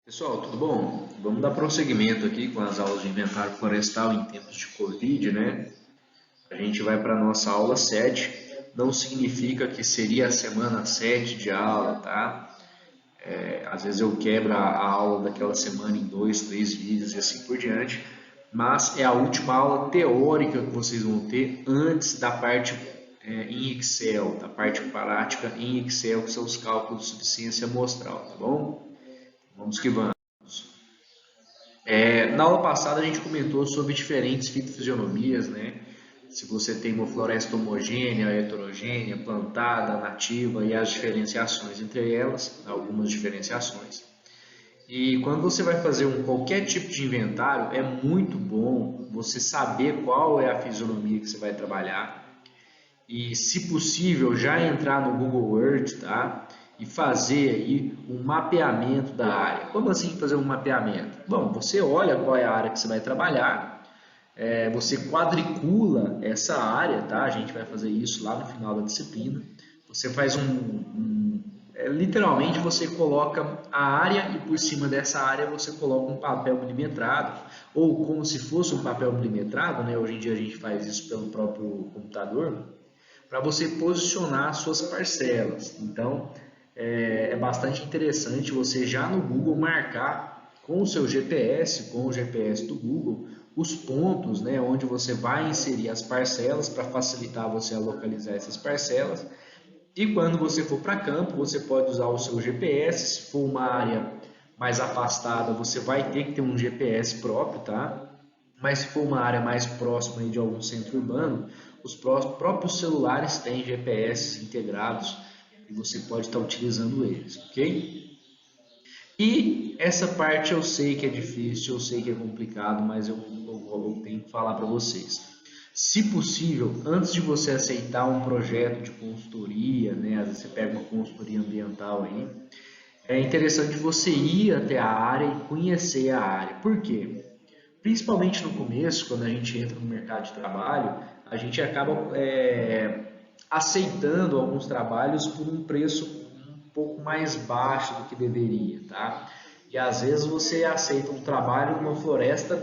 Pessoal, tudo bom? Vamos dar prosseguimento aqui com as aulas de inventário florestal em tempos de Covid, né? A gente vai para a nossa aula 7. Não significa que seria a semana 7 de aula, tá? Às vezes eu quebro a aula daquela semana em 2, 3 vídeos e assim por diante. Mas é a última aula teórica que vocês vão ter antes da parte em Excel, da parte prática em Excel, que são os cálculos de suficiência amostral, tá bom? Vamos que vamos. Na aula passada a gente comentou sobre diferentes fitofisionomias, né? Se você tem uma floresta homogênea, heterogênea, plantada, nativa e as diferenciações entre elas, algumas diferenciações. E quando você vai fazer qualquer tipo de inventário, é muito bom você saber qual é a fisionomia que você vai trabalhar e, se possível, já entrar no Google Earth, tá? E fazer aí um mapeamento da área. Como assim fazer um mapeamento? Bom, você olha qual é a área que você vai trabalhar, você quadricula essa área, tá? A gente vai fazer isso lá no final da disciplina. Você faz literalmente você coloca a área e por cima dessa área você coloca um papel milimetrado, ou como se fosse um papel milimetrado, né? Hoje em dia a gente faz isso pelo próprio computador, para você posicionar as suas parcelas. Então, é bastante interessante você já no Google marcar com o seu GPS, com o GPS do Google, os pontos, né, onde você vai inserir as parcelas para facilitar você a localizar essas parcelas. E quando você for para campo, você pode usar o seu GPS. Se for uma área mais afastada, você vai ter que ter um GPS próprio, tá? Mas se for uma área mais próxima aí de algum centro urbano, os próprios celulares têm GPS integrados e você pode estar utilizando eles, ok? E essa parte eu sei que é difícil, eu sei que é complicado, mas eu tenho que falar para vocês. Se possível, antes de você aceitar um projeto de consultoria, né, às vezes você pega uma consultoria ambiental aí, é interessante você ir até a área e conhecer a área. Por quê? Principalmente no começo, quando a gente entra no mercado de trabalho, a gente acaba aceitando alguns trabalhos por um preço um pouco mais baixo do que deveria, tá? E às vezes você aceita um trabalho numa floresta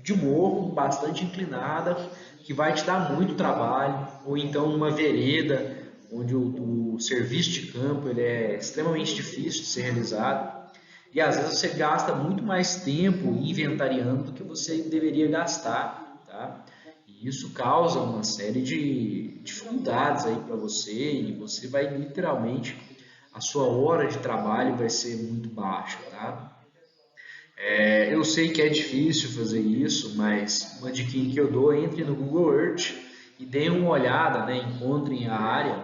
de morro bastante inclinada, que vai te dar muito trabalho, ou então numa vereda, onde o serviço de campo ele é extremamente difícil de ser realizado. E às vezes você gasta muito mais tempo inventariando do que você deveria gastar, tá? E isso causa uma série de dificuldades aí para você e você vai literalmente, a sua hora de trabalho vai ser muito baixa, tá? Eu sei que é difícil fazer isso, mas uma dica que eu dou, entre no Google Earth e dê uma olhada, né? Encontrem a área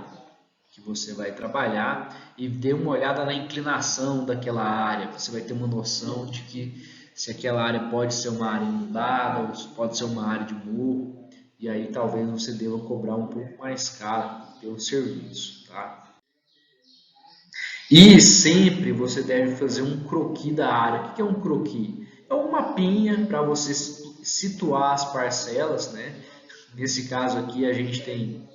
que você vai trabalhar e dê uma olhada na inclinação daquela área. Você vai ter uma noção de que se aquela área pode ser uma área inundada ou se pode ser uma área de morro. E aí talvez você deva cobrar um pouco mais caro pelo serviço, tá? E sempre você deve fazer um croquis da área. O que é um croquis? É um mapinha para você situar as parcelas, né? Nesse caso aqui a gente tem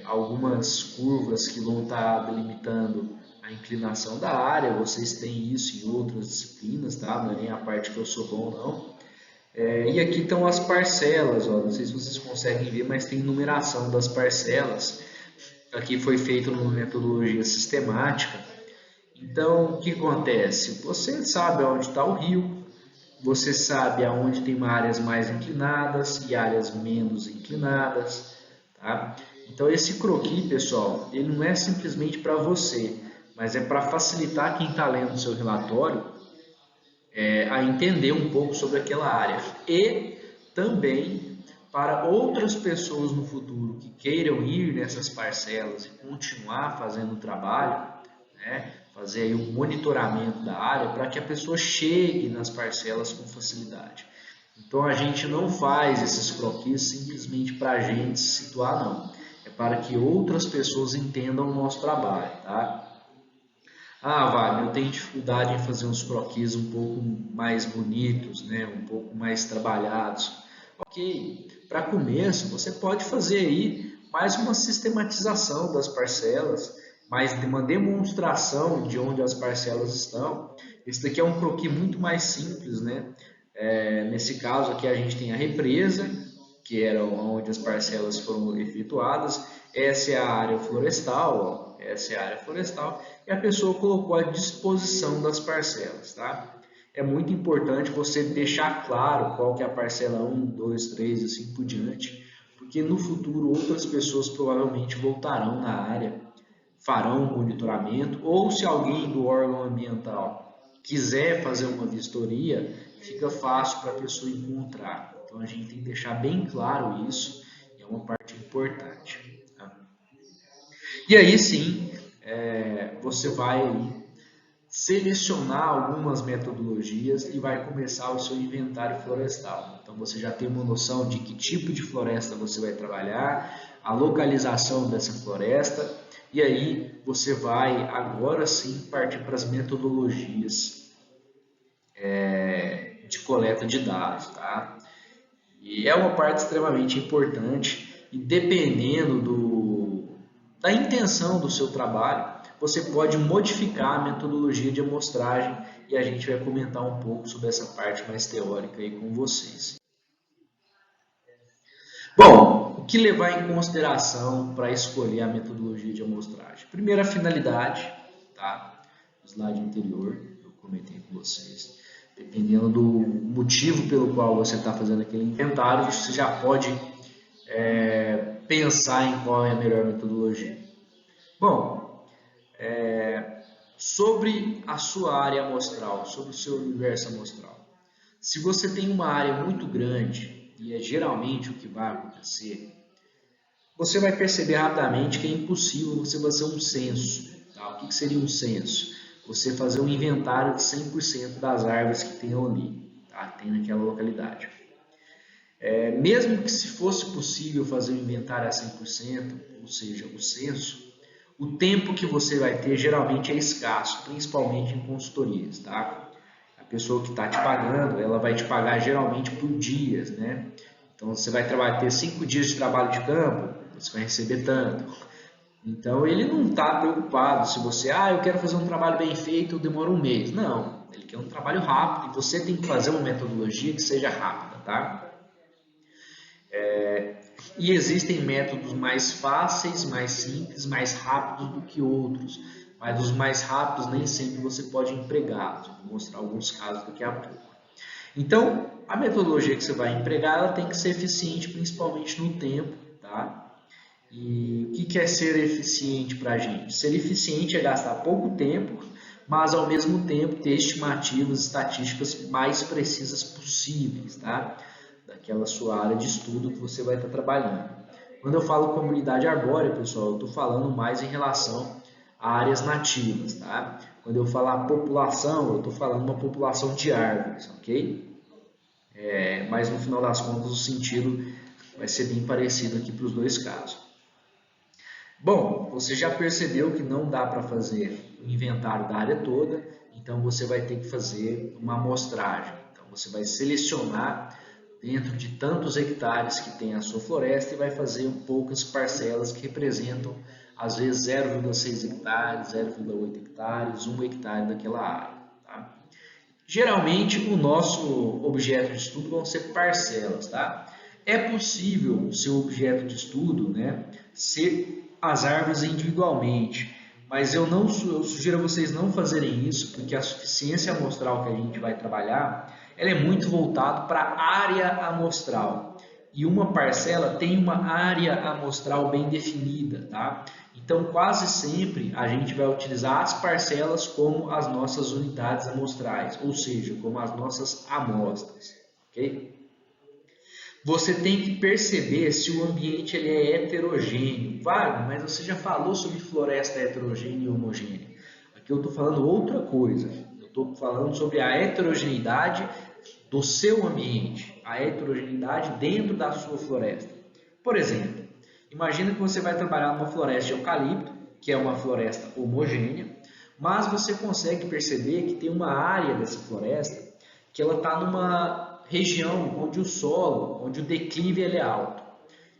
algumas curvas que vão estar delimitando a inclinação da área. Vocês têm isso em outras disciplinas, tá? Não é nem a parte que eu sou bom, não. E aqui estão as parcelas, ó. Não sei se vocês conseguem ver, mas tem numeração das parcelas. Aqui foi feito numa metodologia sistemática. Então, o que acontece? Você sabe onde está o rio, você sabe aonde tem áreas mais inclinadas e áreas menos inclinadas, tá? Então esse croquis, pessoal, ele não é simplesmente para você, mas é para facilitar quem está lendo o seu relatório a entender um pouco sobre aquela área e também para outras pessoas no futuro que queiram ir nessas parcelas e continuar fazendo o trabalho, né? Fazer aí um monitoramento da área para que a pessoa chegue nas parcelas com facilidade. Então a gente não faz esses croquis simplesmente para a gente se situar, não. É para que outras pessoas entendam o nosso trabalho, tá? Ah, Wagner, eu tenho dificuldade em fazer uns croquis um pouco mais bonitos, né? Um pouco mais trabalhados. Ok, para começo você pode fazer aí mais uma sistematização das parcelas mas de uma demonstração de onde as parcelas estão. Esse daqui é um croquis muito mais simples, né? Nesse caso aqui a gente tem a represa, que era onde as parcelas foram efetuadas. Essa é a área florestal, ó. Essa é a área florestal, e a pessoa colocou à disposição das parcelas, tá? É muito importante você deixar claro qual que é a parcela 1, 2, 3 e assim por diante, porque no futuro outras pessoas provavelmente voltarão na área, farão um monitoramento, ou se alguém do órgão ambiental quiser fazer uma vistoria, fica fácil para a pessoa encontrar. Então a gente tem que deixar bem claro isso, é uma parte importante. Tá? E aí sim, você vai selecionar algumas metodologias e vai começar o seu inventário florestal. Então você já tem uma noção de que tipo de floresta você vai trabalhar, a localização dessa floresta, e aí você vai agora sim partir para as metodologias de coleta de dados, tá? E é uma parte extremamente importante e dependendo da intenção do seu trabalho, você pode modificar a metodologia de amostragem e a gente vai comentar um pouco sobre essa parte mais teórica aí com vocês. Bom, o que levar em consideração para escolher a metodologia de amostragem? Primeiro, a finalidade, tá? O slide anterior, eu comentei com vocês. Dependendo do motivo pelo qual você está fazendo aquele inventário, você já pode pensar em qual é a melhor metodologia. Bom, sobre a sua área amostral, sobre o seu universo amostral. Se você tem uma área muito grande, e é geralmente o que vai acontecer, você vai perceber rapidamente que é impossível você fazer um censo. Tá? O que seria um censo? Você fazer um inventário de 100% das árvores que tem ali, tá? Tem naquela localidade. Mesmo que se fosse possível fazer o inventário a 100%, ou seja, o censo, o tempo que você vai ter geralmente é escasso, principalmente em consultorias, tá? A pessoa que está te pagando, ela vai te pagar geralmente por dias, né? Então você vai ter 5 dias de trabalho de campo, você vai receber tanto. Então ele não está preocupado se você, eu quero fazer um trabalho bem feito, demora um mês. Não, ele quer um trabalho rápido e você tem que fazer uma metodologia que seja rápida, tá? E existem métodos mais fáceis, mais simples, mais rápidos do que outros. Mas os mais rápidos nem sempre você pode empregá-los. Vou mostrar alguns casos daqui a pouco. Então, a metodologia que você vai empregar, ela tem que ser eficiente, principalmente no tempo, tá? E o que é ser eficiente para a gente? Ser eficiente é gastar pouco tempo, mas ao mesmo tempo ter estimativas estatísticas mais precisas possíveis, tá? Daquela sua área de estudo que você vai estar trabalhando. Quando eu falo comunidade arbórea, pessoal, eu estou falando mais em relação a áreas nativas, tá? Quando eu falar população, eu estou falando uma população de árvores, ok? Mas no final das contas o sentido vai ser bem parecido aqui para os dois casos. Bom, você já percebeu que não dá para fazer o inventário da área toda, então você vai ter que fazer uma amostragem. Então você vai selecionar dentro de tantos hectares que tem a sua floresta e vai fazer poucas parcelas que representam às vezes 0,6 hectares, 0,8 hectares, 1 hectare daquela área. Tá? Geralmente o nosso objeto de estudo vão ser parcelas. Tá? É possível o seu objeto de estudo, né, ser as árvores individualmente, mas eu sugiro a vocês não fazerem isso, porque a suficiência amostral que a gente vai trabalhar, ela é muito voltada para a área amostral. E uma parcela tem uma área amostral bem definida, tá? Então, quase sempre a gente vai utilizar as parcelas como as nossas unidades amostrais, ou seja, como as nossas amostras, ok? Você tem que perceber se o ambiente ele é heterogêneo. Wagner, mas você já falou sobre floresta heterogênea e homogênea. Aqui eu estou falando outra coisa. Eu estou falando sobre a heterogeneidade do seu ambiente, a heterogeneidade dentro da sua floresta. Por exemplo, imagina que você vai trabalhar numa floresta de eucalipto, que é uma floresta homogênea, mas você consegue perceber que tem uma área dessa floresta que ela está numa região onde o solo, onde o declive ele é alto.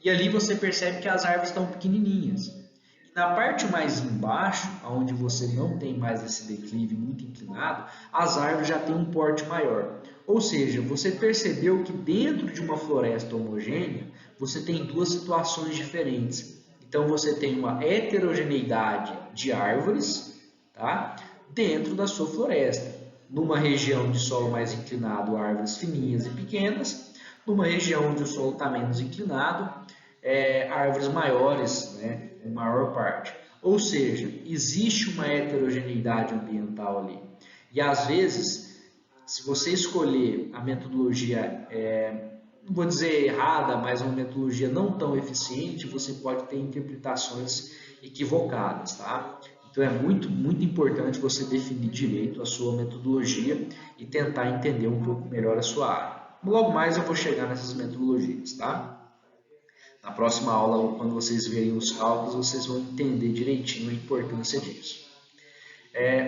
E ali você percebe que as árvores estão pequenininhas. Na parte mais embaixo, onde você não tem mais esse declive muito inclinado, as árvores já têm um porte maior. Ou seja, você percebeu que dentro de uma floresta homogênea, você tem duas situações diferentes. Então você tem uma heterogeneidade de árvores, tá? Dentro da sua floresta. Numa região de solo mais inclinado, árvores fininhas e pequenas. Numa região onde o solo está menos inclinado, árvores maiores, né, em maior parte. Ou seja, existe uma heterogeneidade ambiental ali. E às vezes, se você escolher a metodologia, não vou dizer errada, mas uma metodologia não tão eficiente, você pode ter interpretações equivocadas, tá? Então é muito, muito importante você definir direito a sua metodologia e tentar entender um pouco melhor a sua área. Logo mais eu vou chegar nessas metodologias, tá? Na próxima aula, quando vocês verem os cálculos, vocês vão entender direitinho a importância disso.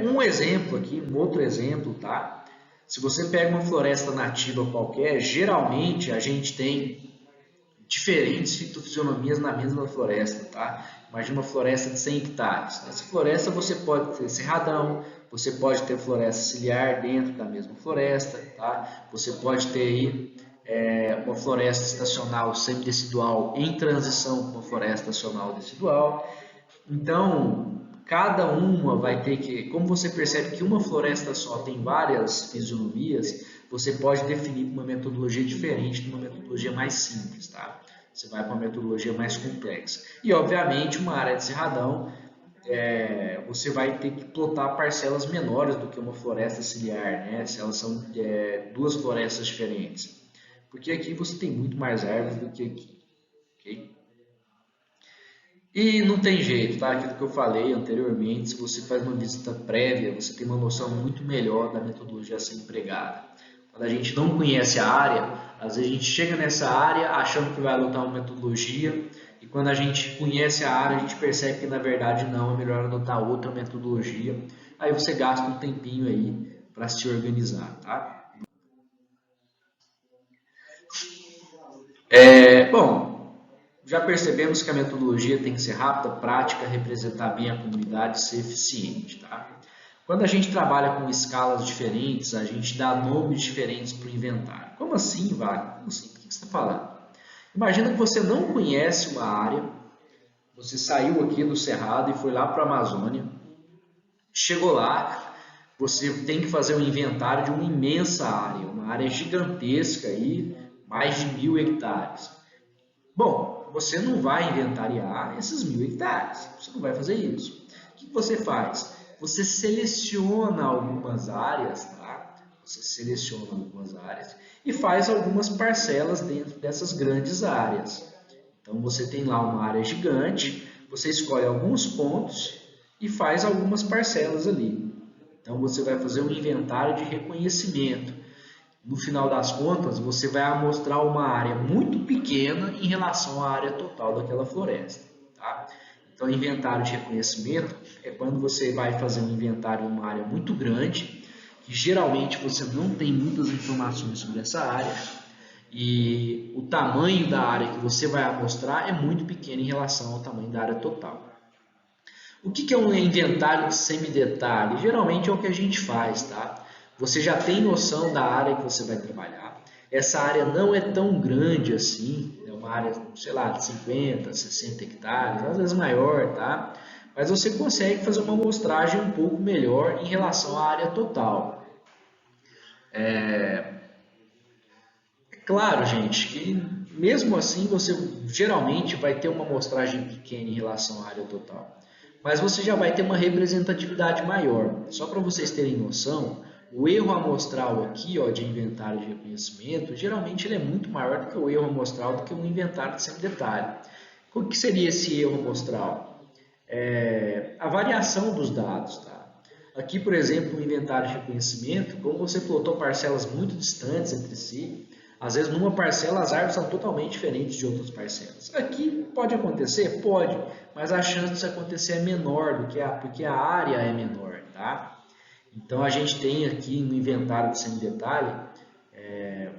Um exemplo aqui, um outro exemplo, tá? Se você pega uma floresta nativa qualquer, geralmente a gente tem diferentes fitofisionomias na mesma floresta, tá? Imagina uma floresta de 100 hectares. Nessa floresta você pode ter cerradão, você pode ter floresta ciliar dentro da mesma floresta, tá? Você pode ter aí uma floresta estacional semidecidual em transição com uma floresta estacional decidual. Então, cada uma vai ter que, como você percebe que uma floresta só tem várias fisionomias, você pode definir uma metodologia diferente de uma metodologia mais simples, tá? Você vai para uma metodologia mais complexa. E, obviamente, uma área de cerradão, você vai ter que plotar parcelas menores do que uma floresta ciliar, né? Se elas são duas florestas diferentes. Porque aqui você tem muito mais árvores do que aqui, ok? E não tem jeito, tá? Aquilo que eu falei anteriormente, se você faz uma visita prévia, você tem uma noção muito melhor da metodologia a ser empregada. Quando a gente não conhece a área, às vezes a gente chega nessa área achando que vai adotar uma metodologia, e quando a gente conhece a área, a gente percebe que na verdade não, é melhor adotar outra metodologia. Aí você gasta um tempinho aí para se organizar, tá? Bom, já percebemos que a metodologia tem que ser rápida, prática, representar bem a comunidade e ser eficiente, tá? Quando a gente trabalha com escalas diferentes, a gente dá nomes diferentes para o inventário. Como assim, Wagner? Como assim? O que você está falando? Imagina que você não conhece uma área, você saiu aqui do Cerrado e foi lá para a Amazônia, chegou lá, você tem que fazer um inventário de uma imensa área, uma área gigantesca aí, mais de 1.000 hectares. Bom, você não vai inventariar esses 1.000 hectares, você não vai fazer isso. O que você faz? Você seleciona algumas áreas, tá? Você seleciona algumas áreas e faz algumas parcelas dentro dessas grandes áreas. Então você tem lá uma área gigante, você escolhe alguns pontos e faz algumas parcelas ali. Então você vai fazer um inventário de reconhecimento. No final das contas, você vai amostrar uma área muito pequena em relação à área total daquela floresta, tá? Então, inventário de reconhecimento é quando você vai fazer um inventário em uma área muito grande, que geralmente você não tem muitas informações sobre essa área, e o tamanho da área que você vai amostrar é muito pequeno em relação ao tamanho da área total. O que é um inventário de semidetalhe? Geralmente é o que a gente faz, tá? Você já tem noção da área que você vai trabalhar. Essa área não é tão grande assim, é uma área, sei lá, de 50, 60 hectares, às vezes maior, tá? Mas você consegue fazer uma amostragem um pouco melhor em relação à área total. É claro, gente, que mesmo assim você geralmente vai ter uma amostragem pequena em relação à área total. Mas você já vai ter uma representatividade maior. Só para vocês terem noção, o erro amostral aqui, ó, de inventário de reconhecimento, geralmente ele é muito maior do que o erro amostral do que um inventário de semidetalhe. O que seria esse erro amostral? A variação dos dados, tá? Aqui, por exemplo, no inventário de reconhecimento, como você plotou parcelas muito distantes entre si, às vezes numa parcela as árvores são totalmente diferentes de outras parcelas. Aqui pode acontecer? Pode, mas a chance disso acontecer é menor do que porque a área é menor, tá? Então a gente tem aqui no inventário de semidetalhe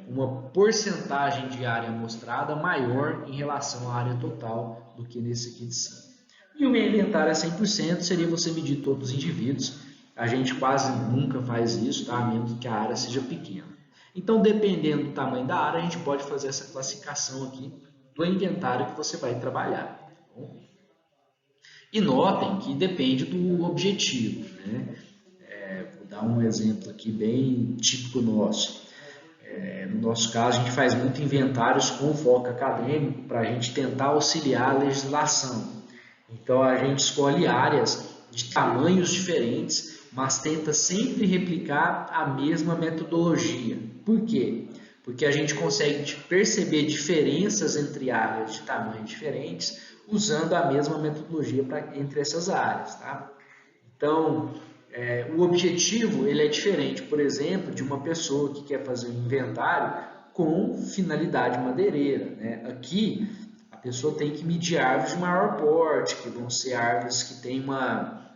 uma porcentagem de área amostrada maior em relação à área total do que nesse aqui de cima. E o meu inventário é 100%, seria você medir todos os indivíduos. A gente quase nunca faz isso, tá? A menos que a área seja pequena. Então, dependendo do tamanho da área, a gente pode fazer essa classificação aqui do inventário que você vai trabalhar. Tá bom? E notem que depende do objetivo, né? Vou dar um exemplo aqui bem típico nosso. No nosso caso, a gente faz muito inventários com foco acadêmico para a gente tentar auxiliar a legislação. Então, a gente escolhe áreas de tamanhos diferentes, mas tenta sempre replicar a mesma metodologia. Por quê? Porque a gente consegue perceber diferenças entre áreas de tamanhos diferentes usando a mesma metodologia entre essas áreas. Tá? Então, o objetivo ele é diferente, por exemplo, de uma pessoa que quer fazer um inventário com finalidade madeireira. Né? Aqui, a pessoa tem que medir árvores de maior porte, que vão ser árvores que têm uma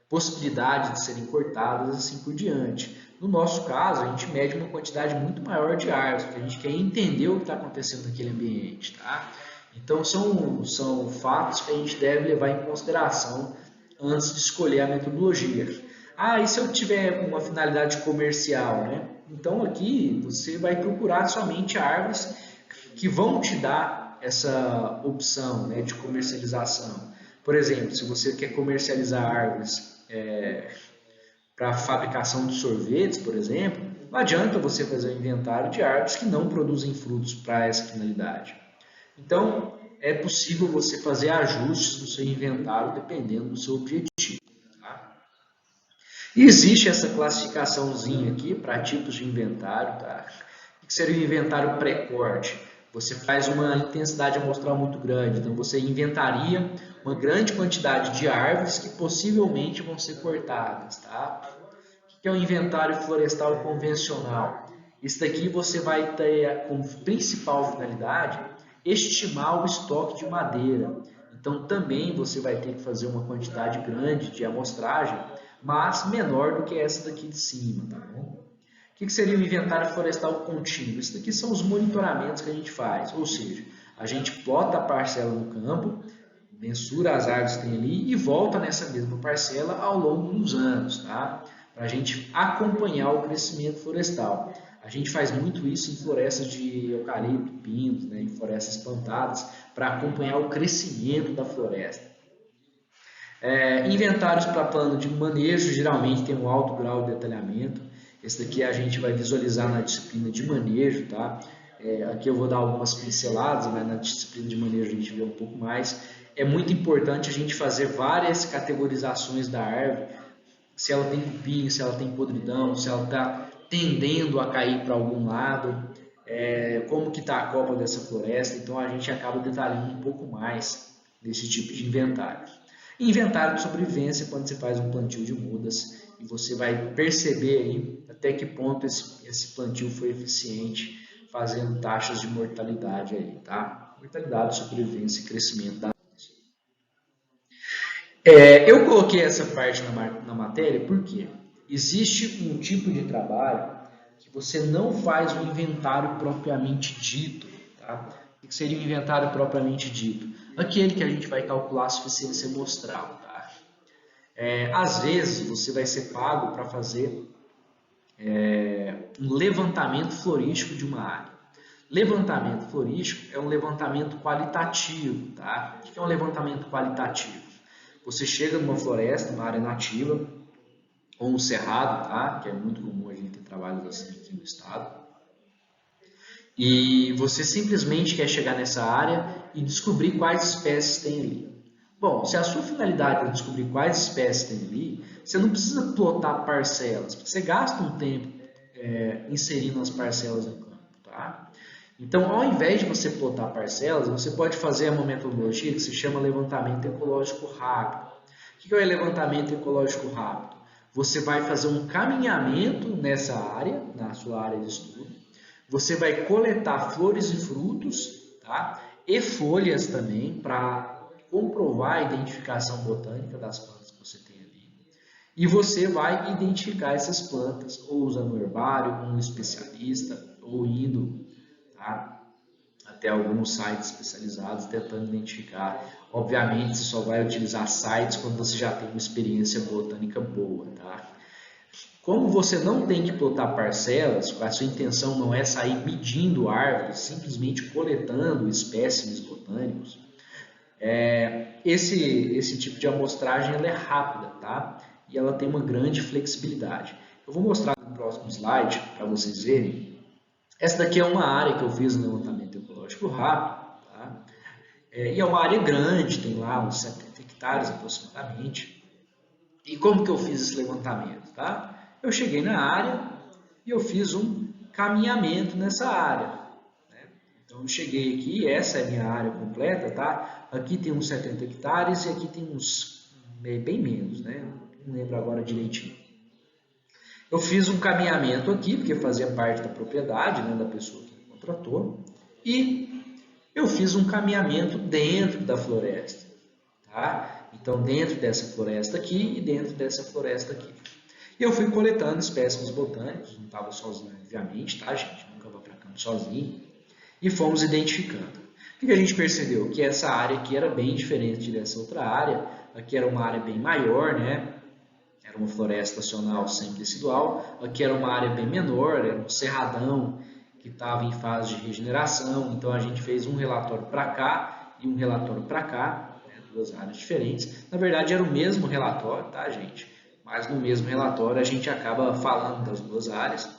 possibilidade de serem cortadas, assim por diante. No nosso caso, a gente mede uma quantidade muito maior de árvores, porque a gente quer entender o que está acontecendo naquele ambiente. Tá? Então, são fatos que a gente deve levar em consideração antes de escolher a metodologia. E se eu tiver uma finalidade comercial, né? Então, aqui você vai procurar somente árvores que vão te dar essa opção, né, de comercialização. Por exemplo, se você quer comercializar árvores para a fabricação de sorvetes, por exemplo, não adianta você fazer um inventário de árvores que não produzem frutos para essa finalidade. Então, é possível você fazer ajustes no seu inventário dependendo do seu objetivo. Tá? E existe essa classificaçãozinha aqui para tipos de inventário. Tá? O que seria o inventário pré-corte? Você faz uma intensidade amostral muito grande, então você inventaria uma grande quantidade de árvores que possivelmente vão ser cortadas. Tá? O que é o inventário florestal convencional? Isso daqui você vai ter como principal finalidade estimar o estoque de madeira. Então também você vai ter que fazer uma quantidade grande de amostragem, mas menor do que essa daqui de cima. Tá bom? O que seria o inventário florestal contínuo? Isso daqui são os monitoramentos que a gente faz, ou seja, a gente plota a parcela no campo, mensura as árvores que tem ali e volta nessa mesma parcela ao longo dos anos, tá? Para a gente acompanhar o crescimento florestal. A gente faz muito isso em florestas de eucalipto, pinos, né, em florestas plantadas, para acompanhar o crescimento da floresta. Inventários para plano de manejo geralmente tem um alto grau de detalhamento. Esse daqui a gente vai visualizar na disciplina de manejo, tá? Aqui eu vou dar algumas pinceladas, mas na disciplina de manejo a gente vê um pouco mais. É muito importante a gente fazer várias categorizações da árvore, se ela tem cupim, se ela tem podridão, se ela está tendendo a cair para algum lado, como que está a copa dessa floresta. Então a gente acaba detalhando um pouco mais desse tipo de inventário. Inventário de sobrevivência, quando você faz um plantio de mudas e você vai perceber aí até que ponto esse plantio foi eficiente, fazendo taxas de mortalidade aí, tá? Mortalidade, sobrevivência e crescimento da eu coloquei essa parte na matéria porque existe um tipo de trabalho que você não faz um inventário propriamente dito. Tá? O que seria um inventário propriamente dito? Aquele que a gente vai calcular a suficiência amostral. Tá? Às vezes você vai ser pago para fazer um levantamento florístico de uma área. Levantamento florístico é um levantamento qualitativo. Tá? O que é um levantamento qualitativo? Você chega numa floresta, numa área nativa, ou um cerrado, tá? Que é muito comum a gente ter trabalhos assim aqui no estado. E você simplesmente quer chegar nessa área e descobrir quais espécies tem ali. Bom, se a sua finalidade é descobrir quais espécies tem ali, você não precisa plotar parcelas, porque você gasta um tempo inserindo as parcelas no campo, tá? Então, ao invés de você plotar parcelas, você pode fazer uma metodologia que se chama levantamento ecológico rápido. O que é o levantamento ecológico rápido? Você vai fazer um caminhamento nessa área, na sua área de estudo. Você vai coletar flores e frutos, tá? E folhas também, para comprovar a identificação botânica das plantas que você tem ali. E você vai identificar essas plantas, ou usando o herbário, com um especialista, ou indo até alguns sites especializados tentando identificar. Obviamente, você só vai utilizar sites quando você já tem uma experiência botânica boa, tá? Como você não tem que plotar parcelas, a sua intenção não é sair medindo árvores, simplesmente coletando espécimes botânicos, esse tipo de amostragem ela é rápida, tá? E ela tem uma grande flexibilidade. Eu vou mostrar no próximo slide para vocês verem. Essa daqui é uma área que eu fiz no levantamento ecológico rápido, tá? E é uma área grande, tem lá uns 70 hectares aproximadamente. E como que eu fiz esse levantamento, tá? Eu cheguei na área e eu fiz um caminhamento nessa área, né? Então eu cheguei aqui, essa é a minha área completa, tá? Aqui tem uns 70 hectares e aqui tem uns bem menos, né? Não lembro agora direitinho. Eu fiz um caminhamento aqui, porque fazia parte da propriedade, né, da pessoa que me contratou, e eu fiz um caminhamento dentro da floresta, tá? Então, dentro dessa floresta aqui e dentro dessa floresta aqui. E eu fui coletando espécimes botânicos, não estava sozinho, obviamente, tá, gente? Nunca vou para campo sozinho. E fomos identificando. O que a gente percebeu? Que essa área aqui era bem diferente dessa outra área. Aqui era uma área bem maior, né? Era uma floresta nacional sem decidual. Aqui era uma área bem menor, era um cerradão que estava em fase de regeneração. Então a gente fez um relatório para cá e um relatório para cá, né? Duas áreas diferentes. Na verdade era o mesmo relatório, tá, gente? Mas no mesmo relatório a gente acaba falando das duas áreas.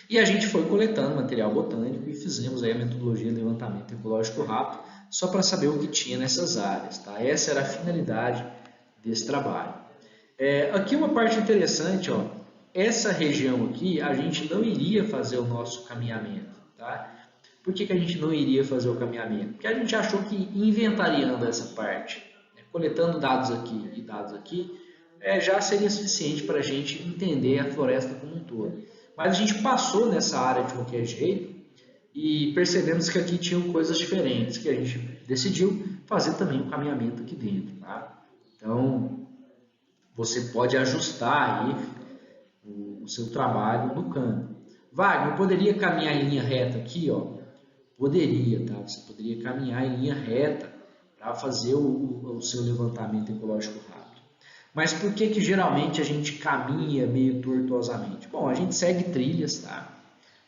E a gente foi coletando material botânico e fizemos aí a metodologia de levantamento ecológico rápido só para saber o que tinha nessas áreas, tá? Essa era a finalidade desse trabalho. Aqui uma parte interessante, ó, essa região aqui a gente não iria fazer o nosso caminhamento, tá? Por que a gente não iria fazer o caminhamento? Porque a gente achou que inventariando essa parte, né, coletando dados aqui e dados aqui, já seria suficiente para a gente entender a floresta como um todo. Mas a gente passou nessa área de qualquer jeito e percebemos que aqui tinham coisas diferentes, que a gente decidiu fazer também um caminhamento aqui dentro, tá? Então, você pode ajustar aí o seu trabalho no campo. Wagner, eu poderia caminhar em linha reta aqui, ó? Poderia, tá? Você poderia caminhar em linha reta para fazer o seu levantamento ecológico rápido. Mas por que geralmente a gente caminha meio tortuosamente? Bom, a gente segue trilhas, tá?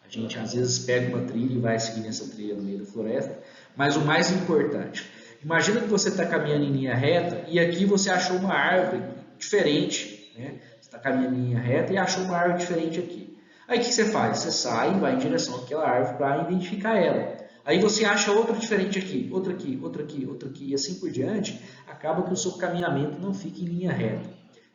A gente às vezes pega uma trilha e vai seguir essa trilha no meio da floresta. Mas o mais importante, imagina que você está caminhando em linha reta e aqui você achou uma árvore diferente, né? Você está caminhando em linha reta e achou uma árvore diferente aqui. Aí o que você faz? Você sai e vai em direção àquela árvore para identificar ela. Aí você acha outra diferente aqui, outra aqui, outra aqui, outra aqui e assim por diante, acaba que o seu caminhamento não fica em linha reta.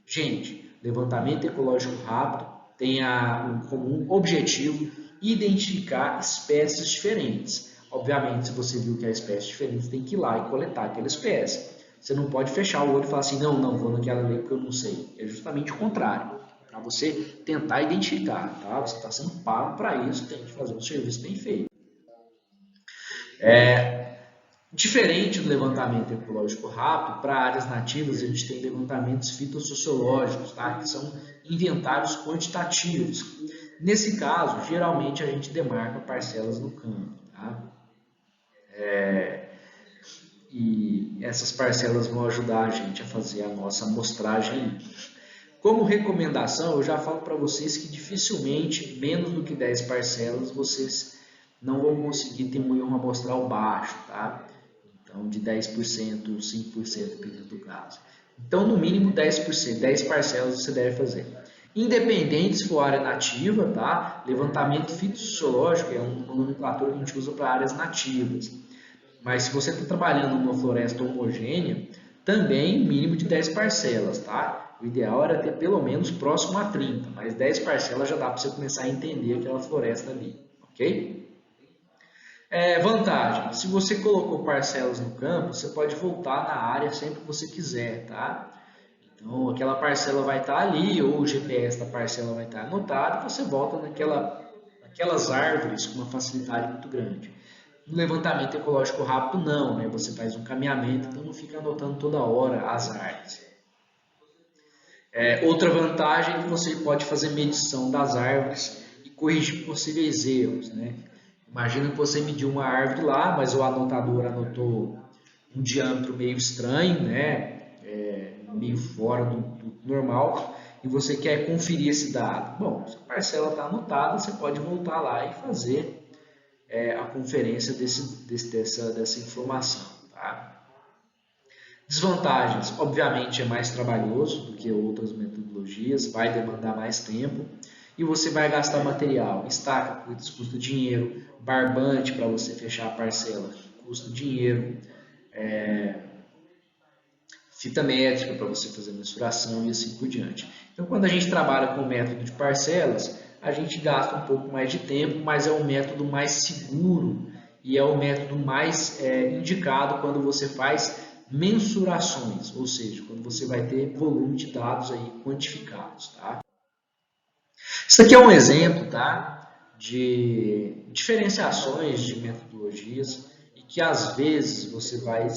Gente, levantamento ecológico rápido tem um comum objetivo identificar espécies diferentes. Obviamente, se você viu que a espécie é diferente, você tem que ir lá e coletar aquela espécie. Você não pode fechar o olho e falar assim, não, vou naquela ali porque eu não sei. É justamente o contrário, para você tentar identificar, tá? Você está sendo pago para isso, tem que fazer um serviço bem feito. Diferente do levantamento ecológico rápido, para áreas nativas a gente tem levantamentos fitossociológicos, tá? Que são inventários quantitativos. Nesse caso, geralmente a gente demarca parcelas no campo, tá? E essas parcelas vão ajudar a gente a fazer a nossa amostragem. Como recomendação, eu já falo para vocês que dificilmente, menos do que 10 parcelas, vocês não vão conseguir ter um erro amostral baixo, tá? Então, de 10%, 5%, dependendo do caso. Então, no mínimo 10%, 10 parcelas você deve fazer. Independente se for área nativa, tá? Levantamento fitossociológico é um nomenclatura que a gente usa para áreas nativas. Mas se você está trabalhando numa floresta homogênea, também mínimo de 10 parcelas, tá? O ideal era ter pelo menos próximo a 30, mas 10 parcelas já dá para você começar a entender aquela floresta ali, ok? Vantagem, se você colocou parcelas no campo, você pode voltar na área sempre que você quiser, tá? Então, aquela parcela vai estar ali, ou o GPS da parcela vai estar anotado, e você volta naquelas árvores com uma facilidade muito grande. No levantamento ecológico rápido, não, né? Você faz um caminhamento, então não fica anotando toda hora as árvores. Outra vantagem é que você pode fazer medição das árvores e corrigir possíveis erros, né? Imagina que você mediu uma árvore lá, mas o anotador anotou um diâmetro meio estranho, né? Meio fora do normal, e você quer conferir esse dado. Bom, se a parcela está anotada, você pode voltar lá e fazer a conferência dessa informação. Tá? Desvantagens, obviamente, é mais trabalhoso do que outras metodologias, vai demandar mais tempo e você vai gastar material, estaca, custa dinheiro, barbante para você fechar a parcela, custa dinheiro, fita métrica para você fazer mensuração e assim por diante. Então, quando a gente trabalha com o método de parcelas, a gente gasta um pouco mais de tempo, mas é o método mais seguro e é o método mais indicado quando você faz mensurações, ou seja, quando você vai ter volume de dados aí quantificados. Tá? Isso aqui é um exemplo, tá, de diferenciações de metodologias e que às vezes você vai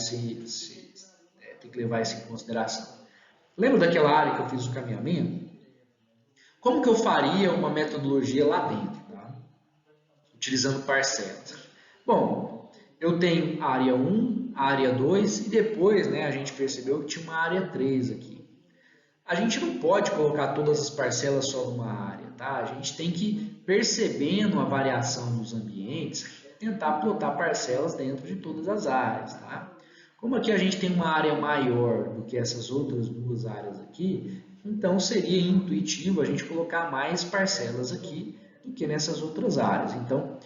ter que levar isso em consideração. Lembra daquela área que eu fiz o caminhamento? Como que eu faria uma metodologia lá dentro, tá? Utilizando parcelas? Bom, eu tenho área 1, área 2 e depois, né, a gente percebeu que tinha uma área 3 aqui. A gente não pode colocar todas as parcelas só numa área, tá? A gente tem que, percebendo a variação dos ambientes, tentar plotar parcelas dentro de todas as áreas, tá? Como aqui a gente tem uma área maior do que essas outras duas áreas aqui, então seria intuitivo a gente colocar mais parcelas aqui do que nessas outras áreas. Então,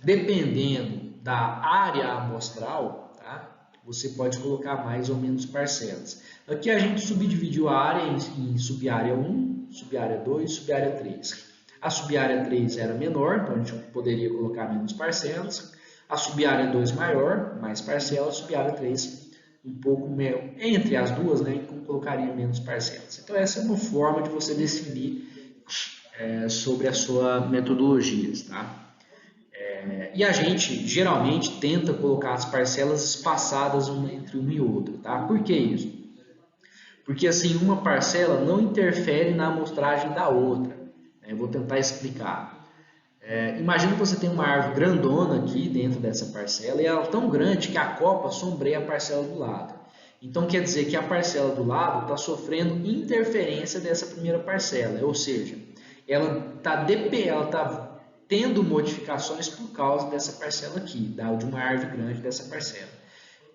dependendo da área amostral, tá? Você pode colocar mais ou menos parcelas. Aqui a gente subdividiu a área em subárea 1, subárea 2 e subárea 3. A subárea 3 era menor, então a gente poderia colocar menos parcelas. A subárea 2 maior, mais parcelas. A subárea 3 um pouco entre as duas, né, colocaria menos parcelas. Então essa é uma forma de você definir sobre a sua metodologia, tá? E a gente geralmente tenta colocar as parcelas espaçadas entre uma e outra, tá? Por que isso? Porque assim, uma parcela não interfere na amostragem da outra. Eu vou tentar explicar. Imagina que você tem uma árvore grandona aqui dentro dessa parcela e ela é tão grande que a copa sombreia a parcela do lado. Então quer dizer que a parcela do lado está sofrendo interferência dessa primeira parcela, ou seja, ela está tendo modificações por causa dessa parcela aqui, de uma árvore grande dessa parcela.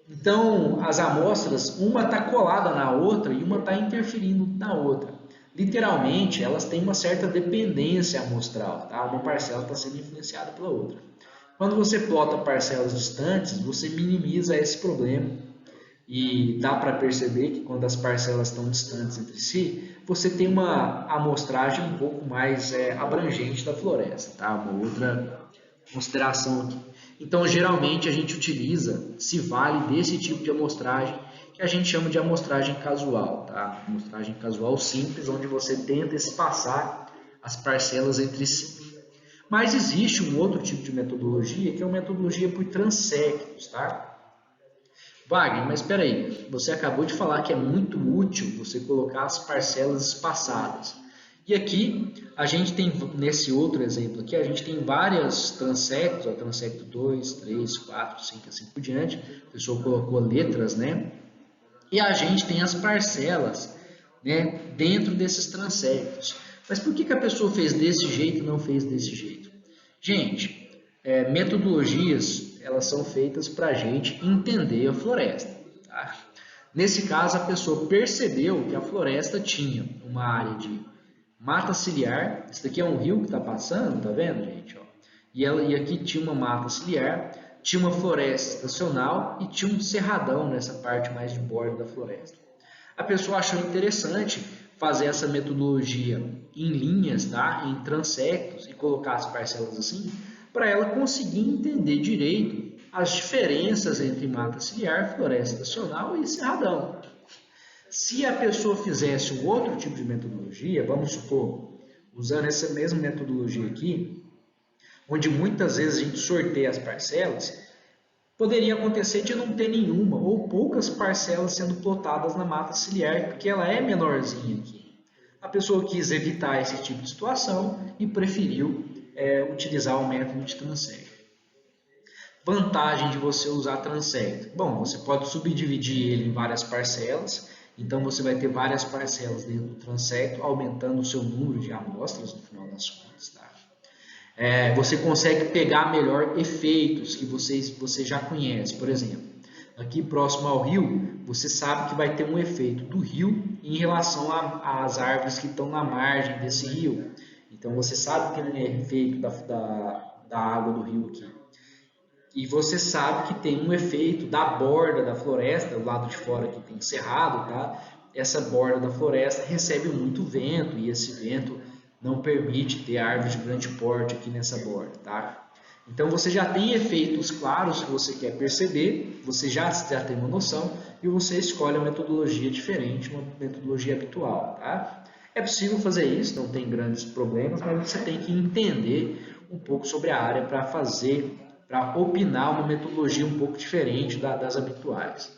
Então as amostras, uma está colada na outra e uma está interferindo na outra. Literalmente, elas têm uma certa dependência amostral, tá? Uma parcela está sendo influenciada pela outra. Quando você plota parcelas distantes, você minimiza esse problema e dá para perceber que quando as parcelas estão distantes entre si, você tem uma amostragem um pouco mais abrangente da floresta, tá? Uma outra consideração aqui. Então, geralmente, a gente utiliza, se vale desse tipo de amostragem, que a gente chama de amostragem casual, tá? Amostragem casual simples, onde você tenta espaçar as parcelas entre si. Mas existe um outro tipo de metodologia, que é uma metodologia por transectos, tá? Wagner, mas espera aí, você acabou de falar que é muito útil você colocar as parcelas espaçadas. E aqui, a gente tem, nesse outro exemplo aqui, a gente tem vários transectos, transecto 2, 3, 4, 5, assim por diante. A pessoa colocou letras, né? E a gente tem as parcelas, né, dentro desses transectos. Mas por que a pessoa fez desse jeito e não fez desse jeito? Gente, metodologias, elas são feitas para a gente entender a floresta. Tá? Nesse caso, a pessoa percebeu que a floresta tinha uma área de mata ciliar. Esse daqui é um rio que está passando, tá vendo, gente? Ó. E aqui tinha uma mata ciliar, tinha uma floresta estacional e tinha um cerradão nessa parte mais de borda da floresta. A pessoa achou interessante fazer essa metodologia em linhas, tá? Em transectos e colocar as parcelas assim, para ela conseguir entender direito as diferenças entre mata ciliar, floresta estacional e cerradão. Se a pessoa fizesse um outro tipo de metodologia, vamos supor, usando essa mesma metodologia aqui, onde muitas vezes a gente sorteia as parcelas, poderia acontecer de não ter nenhuma ou poucas parcelas sendo plotadas na mata ciliar, porque ela é menorzinha aqui. A pessoa quis evitar esse tipo de situação e preferiu utilizar o método de transecto. Vantagem de você usar transecto. Bom, você pode subdividir ele em várias parcelas, então você vai ter várias parcelas dentro do transecto, aumentando o seu número de amostras no final das contas, tá? Você consegue pegar melhor efeitos que você já conhece. Por exemplo, aqui próximo ao rio, você sabe que vai ter um efeito do rio em relação às árvores que estão na margem desse rio. Então você sabe que tem um efeito da água do rio aqui. E você sabe que tem um efeito da borda da floresta, do lado de fora que tem cerrado, tá? Essa borda da floresta recebe muito vento e esse vento não permite ter árvores de grande porte aqui nessa borda, tá? Então você já tem efeitos claros que você quer perceber, você já tem uma noção e você escolhe uma metodologia diferente, uma metodologia habitual, tá? É possível fazer isso, não tem grandes problemas, mas você tem que entender um pouco sobre a área para opinar uma metodologia um pouco diferente das habituais.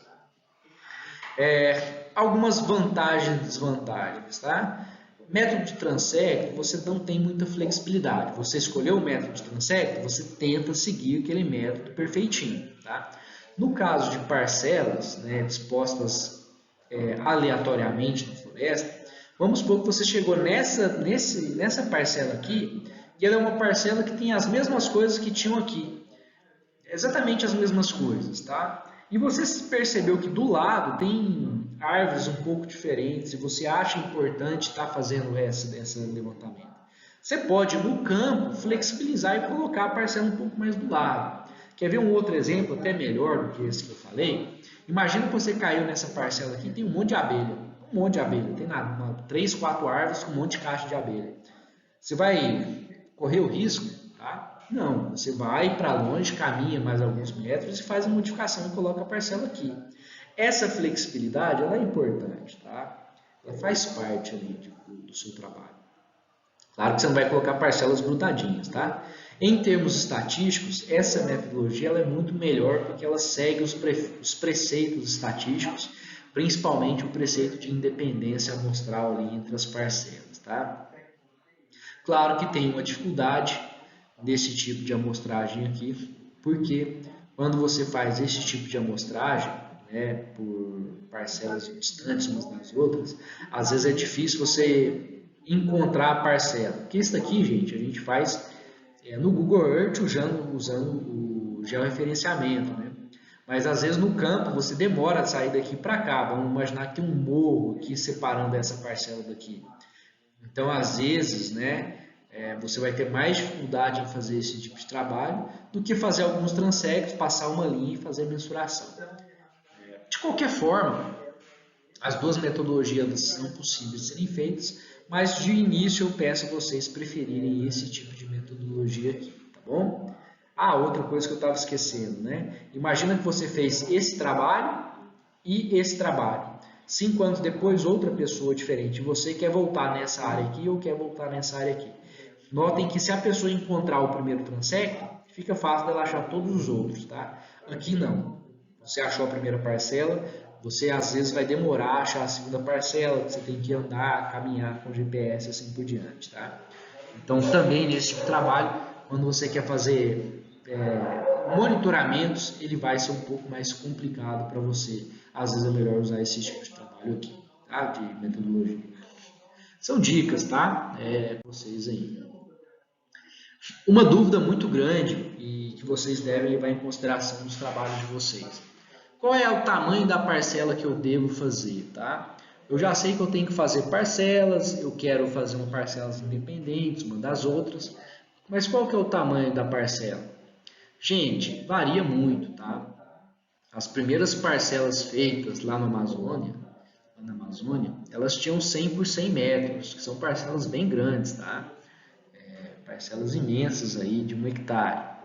Algumas vantagens e desvantagens, tá? Método de transecto, você não tem muita flexibilidade. Você escolheu o método de transecto, você tenta seguir aquele método perfeitinho, tá? No caso de parcelas, né, dispostas aleatoriamente na floresta, vamos supor que você chegou nessa parcela aqui, e ela é uma parcela que tem as mesmas coisas que tinham aqui. Exatamente as mesmas coisas, tá? E você percebeu que do lado tem árvores um pouco diferentes e você acha importante estar fazendo esse levantamento. Você pode, no campo, flexibilizar e colocar a parcela um pouco mais do lado. Quer ver um outro exemplo, até melhor do que esse que eu falei? Imagina que você caiu nessa parcela aqui e tem um monte de abelha. Um monte de abelha. Tem 3, 4 árvores com um monte de caixa de abelha. Você vai correr o risco? Tá? Não, você vai para longe, caminha mais alguns metros e faz a modificação e coloca a parcela aqui. Essa flexibilidade ela é importante, tá? Ela faz parte ali do seu trabalho. Claro que você não vai colocar parcelas grudadinhas, tá? Em termos estatísticos, essa metodologia ela é muito melhor porque ela segue os preceitos estatísticos, principalmente o preceito de independência amostral ali entre as parcelas, tá? Claro que tem uma dificuldade desse tipo de amostragem aqui, porque quando você faz esse tipo de amostragem, né, por parcelas distantes umas das outras, às vezes é difícil você encontrar a parcela. Porque isso daqui, gente, a gente faz no Google Earth usando o georreferenciamento, né? Mas às vezes no campo você demora a sair daqui para cá. Vamos imaginar que tem um morro aqui separando essa parcela daqui. Então, às vezes, né, você vai ter mais dificuldade em fazer esse tipo de trabalho do que fazer alguns transectos, passar uma linha e fazer a mensuração. De qualquer forma, as duas metodologias são possíveis de serem feitas, mas de início eu peço a vocês preferirem esse tipo de metodologia aqui, tá bom? Ah, outra coisa que eu estava esquecendo, né? Imagina que você fez esse trabalho e esse trabalho. 5 anos depois, outra pessoa diferente. Você quer voltar nessa área aqui ou quer voltar nessa área aqui. Notem que se a pessoa encontrar o primeiro transecto, fica fácil dela achar todos os outros, tá? Aqui não. Você achou a primeira parcela, você às vezes vai demorar a achar a segunda parcela, você tem que andar, caminhar com GPS assim por diante, tá? Então também nesse tipo de trabalho, quando você quer fazer monitoramentos, ele vai ser um pouco mais complicado para você. Às vezes é melhor usar esse tipo de trabalho aqui, tá? De metodologia. São dicas, tá? Vocês aí. Uma dúvida muito grande e que vocês devem levar em consideração nos trabalhos de vocês. Qual é o tamanho da parcela que eu devo fazer, tá? Eu já sei que eu tenho que fazer parcelas, eu quero fazer uma parcelas independentes uma das outras, mas qual que é o tamanho da parcela? Gente, varia muito, tá? As primeiras parcelas feitas lá na Amazônia, elas tinham 100 por 100 metros, que são parcelas bem grandes, tá? Parcelas imensas aí de 1 hectare.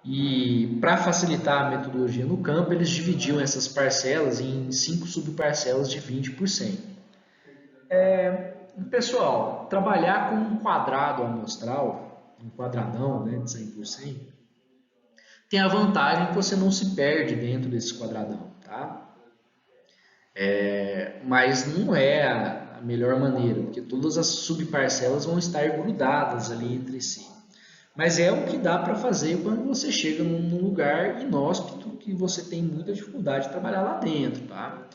E para facilitar a metodologia no campo, eles dividiam essas parcelas em 5 subparcelas de 20%. Pessoal, trabalhar com um quadrado amostral, um quadradão, né, de 100%, tem a vantagem que você não se perde dentro desse quadradão, tá? Mas não é a melhor maneira, porque todas as subparcelas vão estar grudadas ali entre si. Mas é o que dá para fazer quando você chega num lugar inóspito que você tem muita dificuldade de trabalhar lá dentro, tá?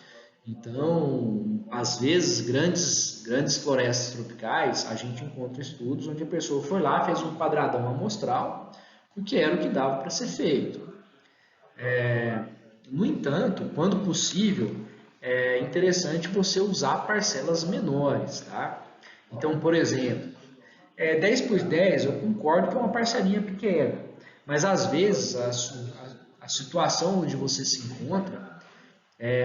Então, às vezes, grandes florestas tropicais, a gente encontra estudos onde a pessoa foi lá, fez um quadradão amostral, porque era o que dava para ser feito. No entanto, quando possível, é interessante você usar parcelas menores, tá? Então, por exemplo, 10 por 10 eu concordo que é uma parcelinha pequena, mas às vezes a situação onde você se encontra,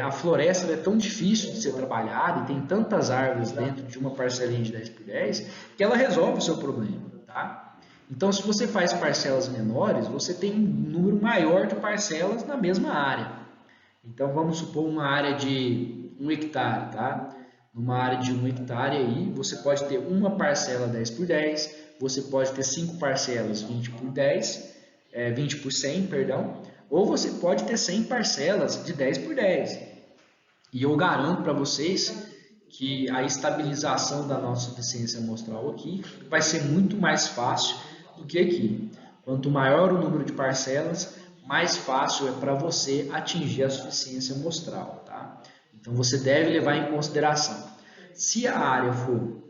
a floresta é tão difícil de ser trabalhada e tem tantas árvores dentro de uma parcelinha de 10 por 10 que ela resolve o seu problema, tá? Então, se você faz parcelas menores, você tem um número maior de parcelas na mesma área. Então, vamos supor uma área de 1 hectare, tá? Numa área de 1 hectare aí, você pode ter uma parcela 10 por 10, você pode ter 5 parcelas 20 por 10, 20 por 100, perdão, ou você pode ter 100 parcelas de 10 por 10. E eu garanto para vocês que a estabilização da nossa eficiência amostral aqui vai ser muito mais fácil do que aqui. Quanto maior o número de parcelas, mais fácil é para você atingir a suficiência amostral, tá? Então você deve levar em consideração. Se a área for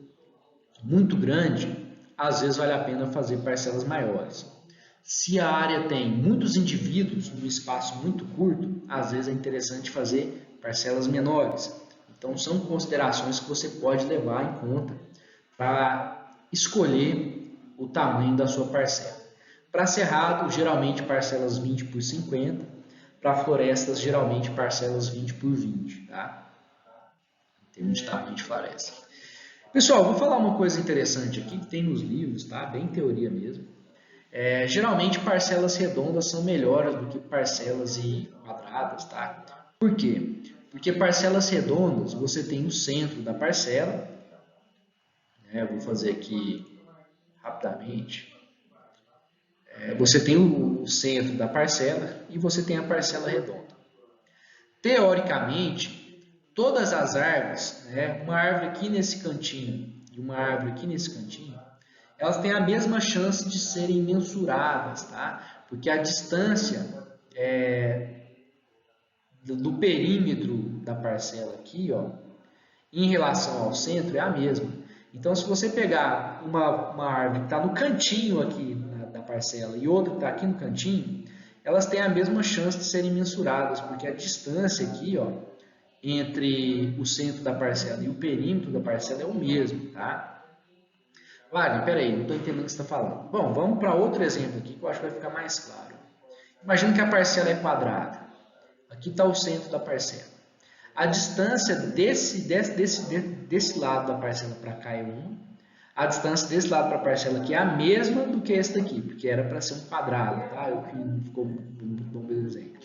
muito grande, às vezes vale a pena fazer parcelas maiores. Se a área tem muitos indivíduos num espaço muito curto, às vezes é interessante fazer parcelas menores. Então, são considerações que você pode levar em conta para escolher o tamanho da sua parcela. Para cerrado, geralmente parcelas 20 por 50. Para florestas, geralmente parcelas 20 por 20. Tá? Em termos de tamanho de floresta. Pessoal, vou falar uma coisa interessante aqui que tem nos livros, tá? Bem teoria mesmo. Geralmente parcelas redondas são melhores do que parcelas quadradas, tá? Por quê? Porque parcelas redondas você tem o centro da parcela, né? Vou fazer aqui rapidamente. Você tem o centro da parcela e você tem a parcela redonda. Teoricamente, todas as árvores, né? Uma árvore aqui nesse cantinho e uma árvore aqui nesse cantinho, elas têm a mesma chance de serem mensuradas, tá? Porque a distância do perímetro da parcela aqui, ó, em relação ao centro é a mesma. Então, se você pegar uma árvore que está no cantinho aqui da parcela e outra que está aqui no cantinho, elas têm a mesma chance de serem mensuradas, porque a distância aqui, ó, entre o centro da parcela e o perímetro da parcela é o mesmo, tá? Wagner, peraí, não estou entendendo o que você está falando. Bom, vamos para outro exemplo aqui que eu acho que vai ficar mais claro. Imagina que a parcela é quadrada. Aqui está o centro da parcela. A distância desse lado da parcela para cá é 1. A distância desse lado para a parcela aqui é a mesma do que esse daqui, porque era para ser um quadrado, tá? Eu que não ficou muito bom o exemplo.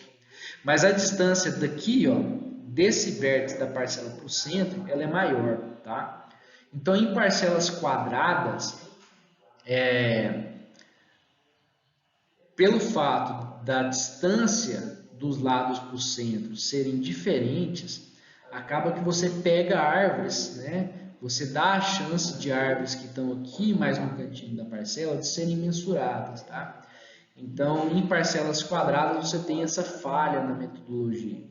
Mas a distância daqui, ó, desse vértice da parcela para o centro, ela é maior, tá? Então, em parcelas quadradas, pelo fato da distância dos lados para o centro serem diferentes, acaba que você pega árvores, né? Você dá a chance de árvores que estão aqui mais no cantinho da parcela de serem mensuradas, tá? Então, em parcelas quadradas você tem essa falha na metodologia.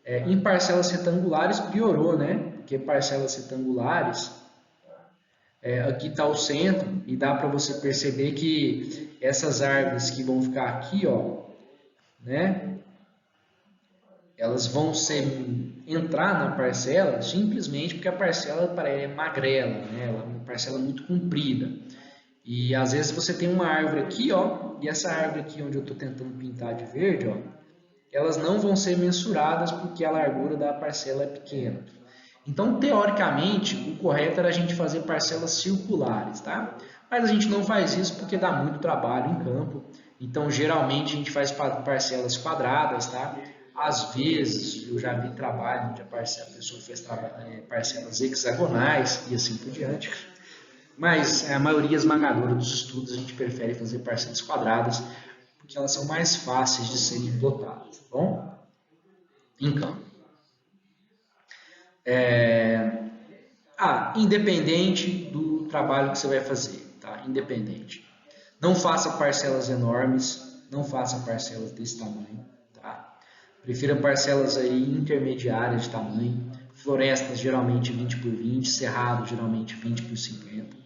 Em parcelas retangulares piorou, né? Porque parcelas retangulares, aqui está o centro e dá para você perceber que essas árvores que vão ficar aqui, ó, né? Elas vão entrar na parcela simplesmente porque a parcela é magrela, né? Ela é uma parcela muito comprida. E às vezes você tem uma árvore aqui, ó, e essa árvore aqui onde eu estou tentando pintar de verde, ó, elas não vão ser mensuradas porque a largura da parcela é pequena. Então, teoricamente, o correto era a gente fazer parcelas circulares, tá? Mas a gente não faz isso porque dá muito trabalho em campo. Então, geralmente, a gente faz parcelas quadradas, tá? Às vezes, eu já vi trabalho onde a pessoa fez parcelas hexagonais e assim por diante. Mas a maioria esmagadora dos estudos a gente prefere fazer parcelas quadradas porque elas são mais fáceis de serem dotadas, tá bom? Em campo. Independente do trabalho que você vai fazer, tá? Independente. Não faça parcelas enormes, não faça parcelas desse tamanho, tá? Prefira parcelas aí intermediárias de tamanho, florestas geralmente 20 por 20, cerrado geralmente 20 por 50.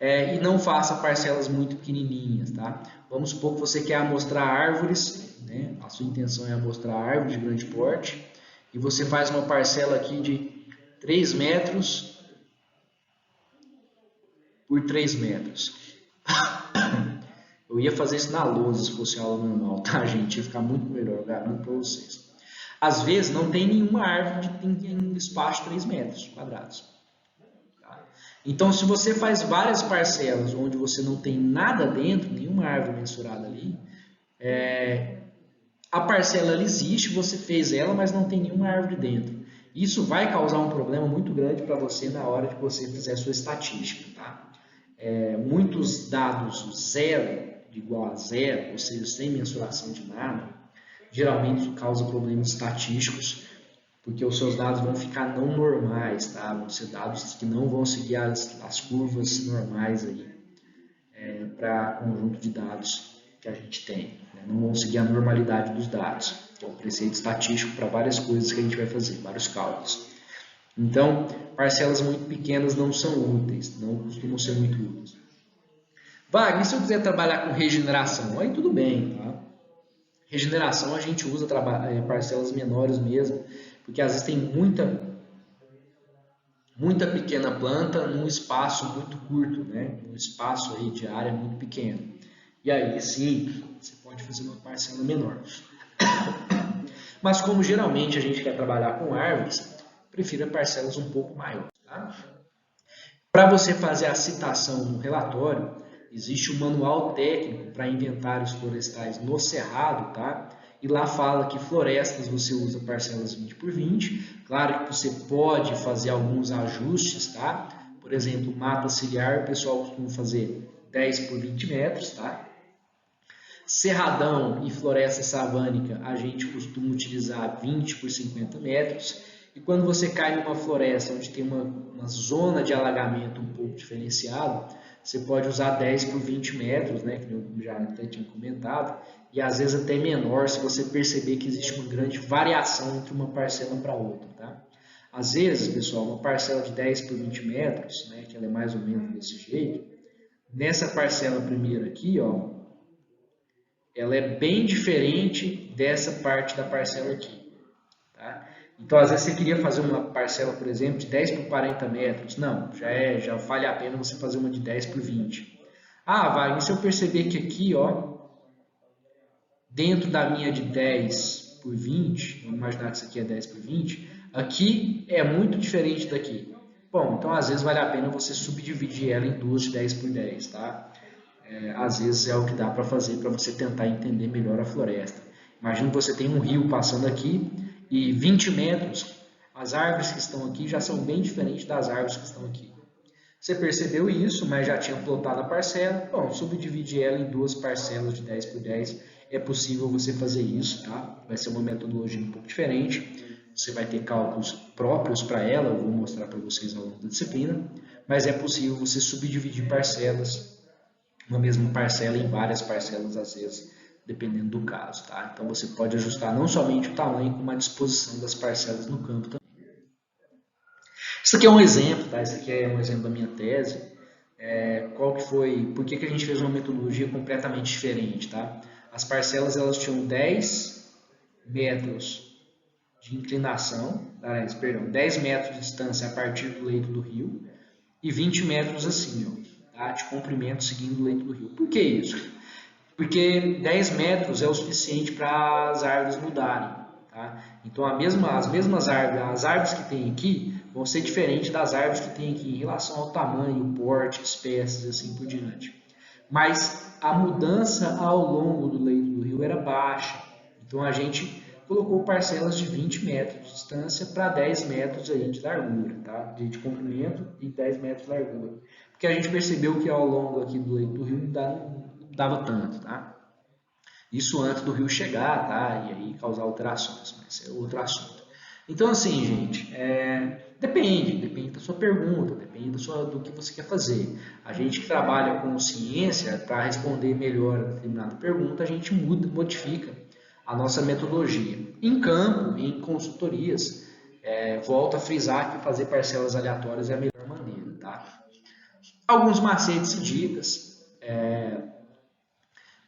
E não faça parcelas muito pequenininhas, tá? Vamos supor que você quer amostrar árvores, né? A sua intenção é amostrar árvores de grande porte, e você faz uma parcela aqui de 3 metros por 3 metros. Eu ia fazer isso na lousa se fosse aula normal, tá, gente? Ia ficar muito melhor, eu garanto para vocês. Às vezes não tem nenhuma árvore que tem um espaço de 3 metros quadrados. Tá? Então, se você faz várias parcelas onde você não tem nada dentro, nenhuma árvore mensurada ali, a parcela ela existe, você fez ela, mas não tem nenhuma árvore dentro. Isso vai causar um problema muito grande para você na hora que você fizer a sua estatística. Tá? Muitos dados zero, igual a zero, ou seja, sem mensuração de nada, geralmente isso causa problemas estatísticos, porque os seus dados vão ficar não normais, tá? Vão ser dados que não vão seguir as curvas normais aí, para conjunto de dados que a gente tem. Né? Não vão seguir a normalidade dos dados. É um preceito estatístico para várias coisas que a gente vai fazer, vários cálculos. Então, parcelas muito pequenas não são úteis, não costumam ser muito úteis. Wagner, e se eu quiser trabalhar com regeneração? Aí tudo bem, tá? Regeneração a gente usa parcelas menores mesmo, porque às vezes tem muita pequena planta num espaço muito curto, né? Um espaço aí de área muito pequeno. E aí sim, você pode fazer uma parcela menor. Mas como geralmente a gente quer trabalhar com árvores, prefira parcelas um pouco maiores. Tá? Para você fazer a citação no relatório, existe um manual técnico para inventários florestais no Cerrado, tá? E lá fala que florestas você usa parcelas 20 por 20. Claro que você pode fazer alguns ajustes, tá? Por exemplo, mata ciliar, o pessoal costuma fazer 10 por 20 metros, tá? Cerradão e floresta savânica, a gente costuma utilizar 20 por 50 metros. E quando você cai numa floresta onde tem uma zona de alagamento um pouco diferenciado, você pode usar 10 por 20 metros, né, que eu já até tinha comentado, e às vezes até menor se você perceber que existe uma grande variação entre uma parcela para outra. Tá? Às vezes, pessoal, uma parcela de 10 por 20 metros, né, que ela é mais ou menos desse jeito, nessa parcela primeira aqui, ó, ela é bem diferente dessa parte da parcela aqui. Tá? Então, às vezes você queria fazer uma parcela, por exemplo, de 10 por 40 metros. Não, já vale a pena você fazer uma de 10 por 20. Ah, Wagner, se eu perceber que aqui, ó, dentro da minha de 10 por 20, vamos imaginar que isso aqui é 10 por 20, aqui é muito diferente daqui. Bom, então às vezes vale a pena você subdividir ela em duas de 10 por 10, tá? Às vezes é o que dá para fazer para você tentar entender melhor a floresta. Imagina que você tem um rio passando aqui e 20 metros, as árvores que estão aqui já são bem diferentes das árvores que estão aqui. Você percebeu isso, mas já tinha plotado a parcela. Bom, subdividir ela em duas parcelas de 10 por 10. É possível você fazer isso, tá? Vai ser uma metodologia um pouco diferente. Você vai ter cálculos próprios para ela, eu vou mostrar para vocês ao longo da disciplina. Mas é possível você subdividir parcelas, uma mesma parcela em várias parcelas, às vezes, dependendo do caso, tá? Então você pode ajustar não somente o tamanho, como a disposição das parcelas no campo também. Isso aqui é um exemplo, tá? Isso aqui é um exemplo da minha tese. Qual que foi, por que a gente fez uma metodologia completamente diferente, tá? As parcelas elas tinham 10 metros de inclinação, 10 metros de distância a partir do leito do rio e 20 metros assim, ó, tá? De comprimento seguindo o leito do rio. Por que isso? Porque 10 metros é o suficiente para as árvores mudarem. Tá? Então, as mesmas árvores, as árvores que tem aqui vão ser diferentes das árvores que tem aqui em relação ao tamanho, porte, espécies e assim por diante. Mas a mudança ao longo do leito do rio era baixa. Então, a gente colocou parcelas de 20 metros de distância para 10 metros aí de largura, tá? de comprimento e 10 metros de largura. Porque a gente percebeu que ao longo aqui do leito do rio não dava tanto, tá? Isso antes do rio chegar, tá? E aí causar alterações, mas é outro assunto. Então, assim, gente, depende da sua pergunta, depende do que você quer fazer. A gente que trabalha com ciência, para responder melhor a determinada pergunta, a gente modifica a nossa metodologia. Em campo, em consultorias, volto a frisar que fazer parcelas aleatórias é a melhor maneira. Tá? Alguns macetes e dicas.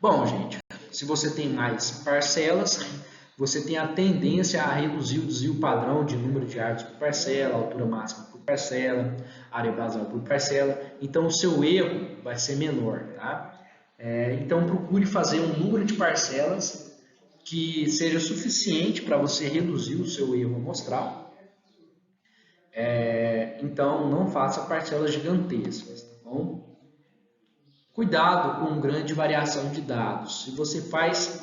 Bom, gente, se você tem mais parcelas, você tem a tendência a reduzir o desvio padrão de número de árvores por parcela, altura máxima por parcela, área basal por parcela. Então, o seu erro vai ser menor. Tá? Então, procure fazer um número de parcelas que seja suficiente para você reduzir o seu erro amostral. Então, não faça parcelas gigantescas. Tá bom? Cuidado com grande variação de dados. Se você faz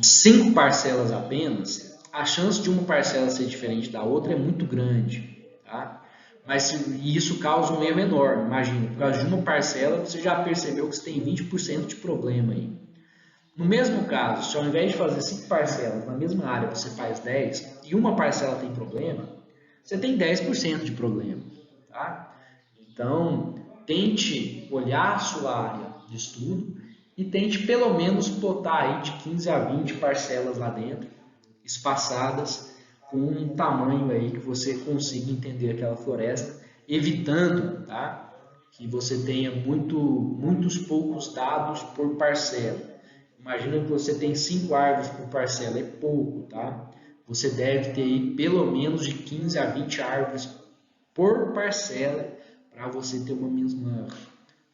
5 parcelas apenas, a chance de uma parcela ser diferente da outra é muito grande. Tá? Mas isso causa um erro enorme. Imagina, por causa de uma parcela, você já percebeu que você tem 20% de problema aí. No mesmo caso, se ao invés de fazer 5 parcelas na mesma área, você faz 10 e uma parcela tem problema, você tem 10% de problema. Tá? Então, tente olhar a sua área de estudo e tente pelo menos botar aí de 15 a 20 parcelas lá dentro, espaçadas, com um tamanho aí que você consiga entender aquela floresta, evitando, tá, que você tenha muitos poucos dados por parcela. Imagina que você tem 5 árvores por parcela, é pouco, tá? Você deve ter aí pelo menos de 15 a 20 árvores por parcela, para você ter uma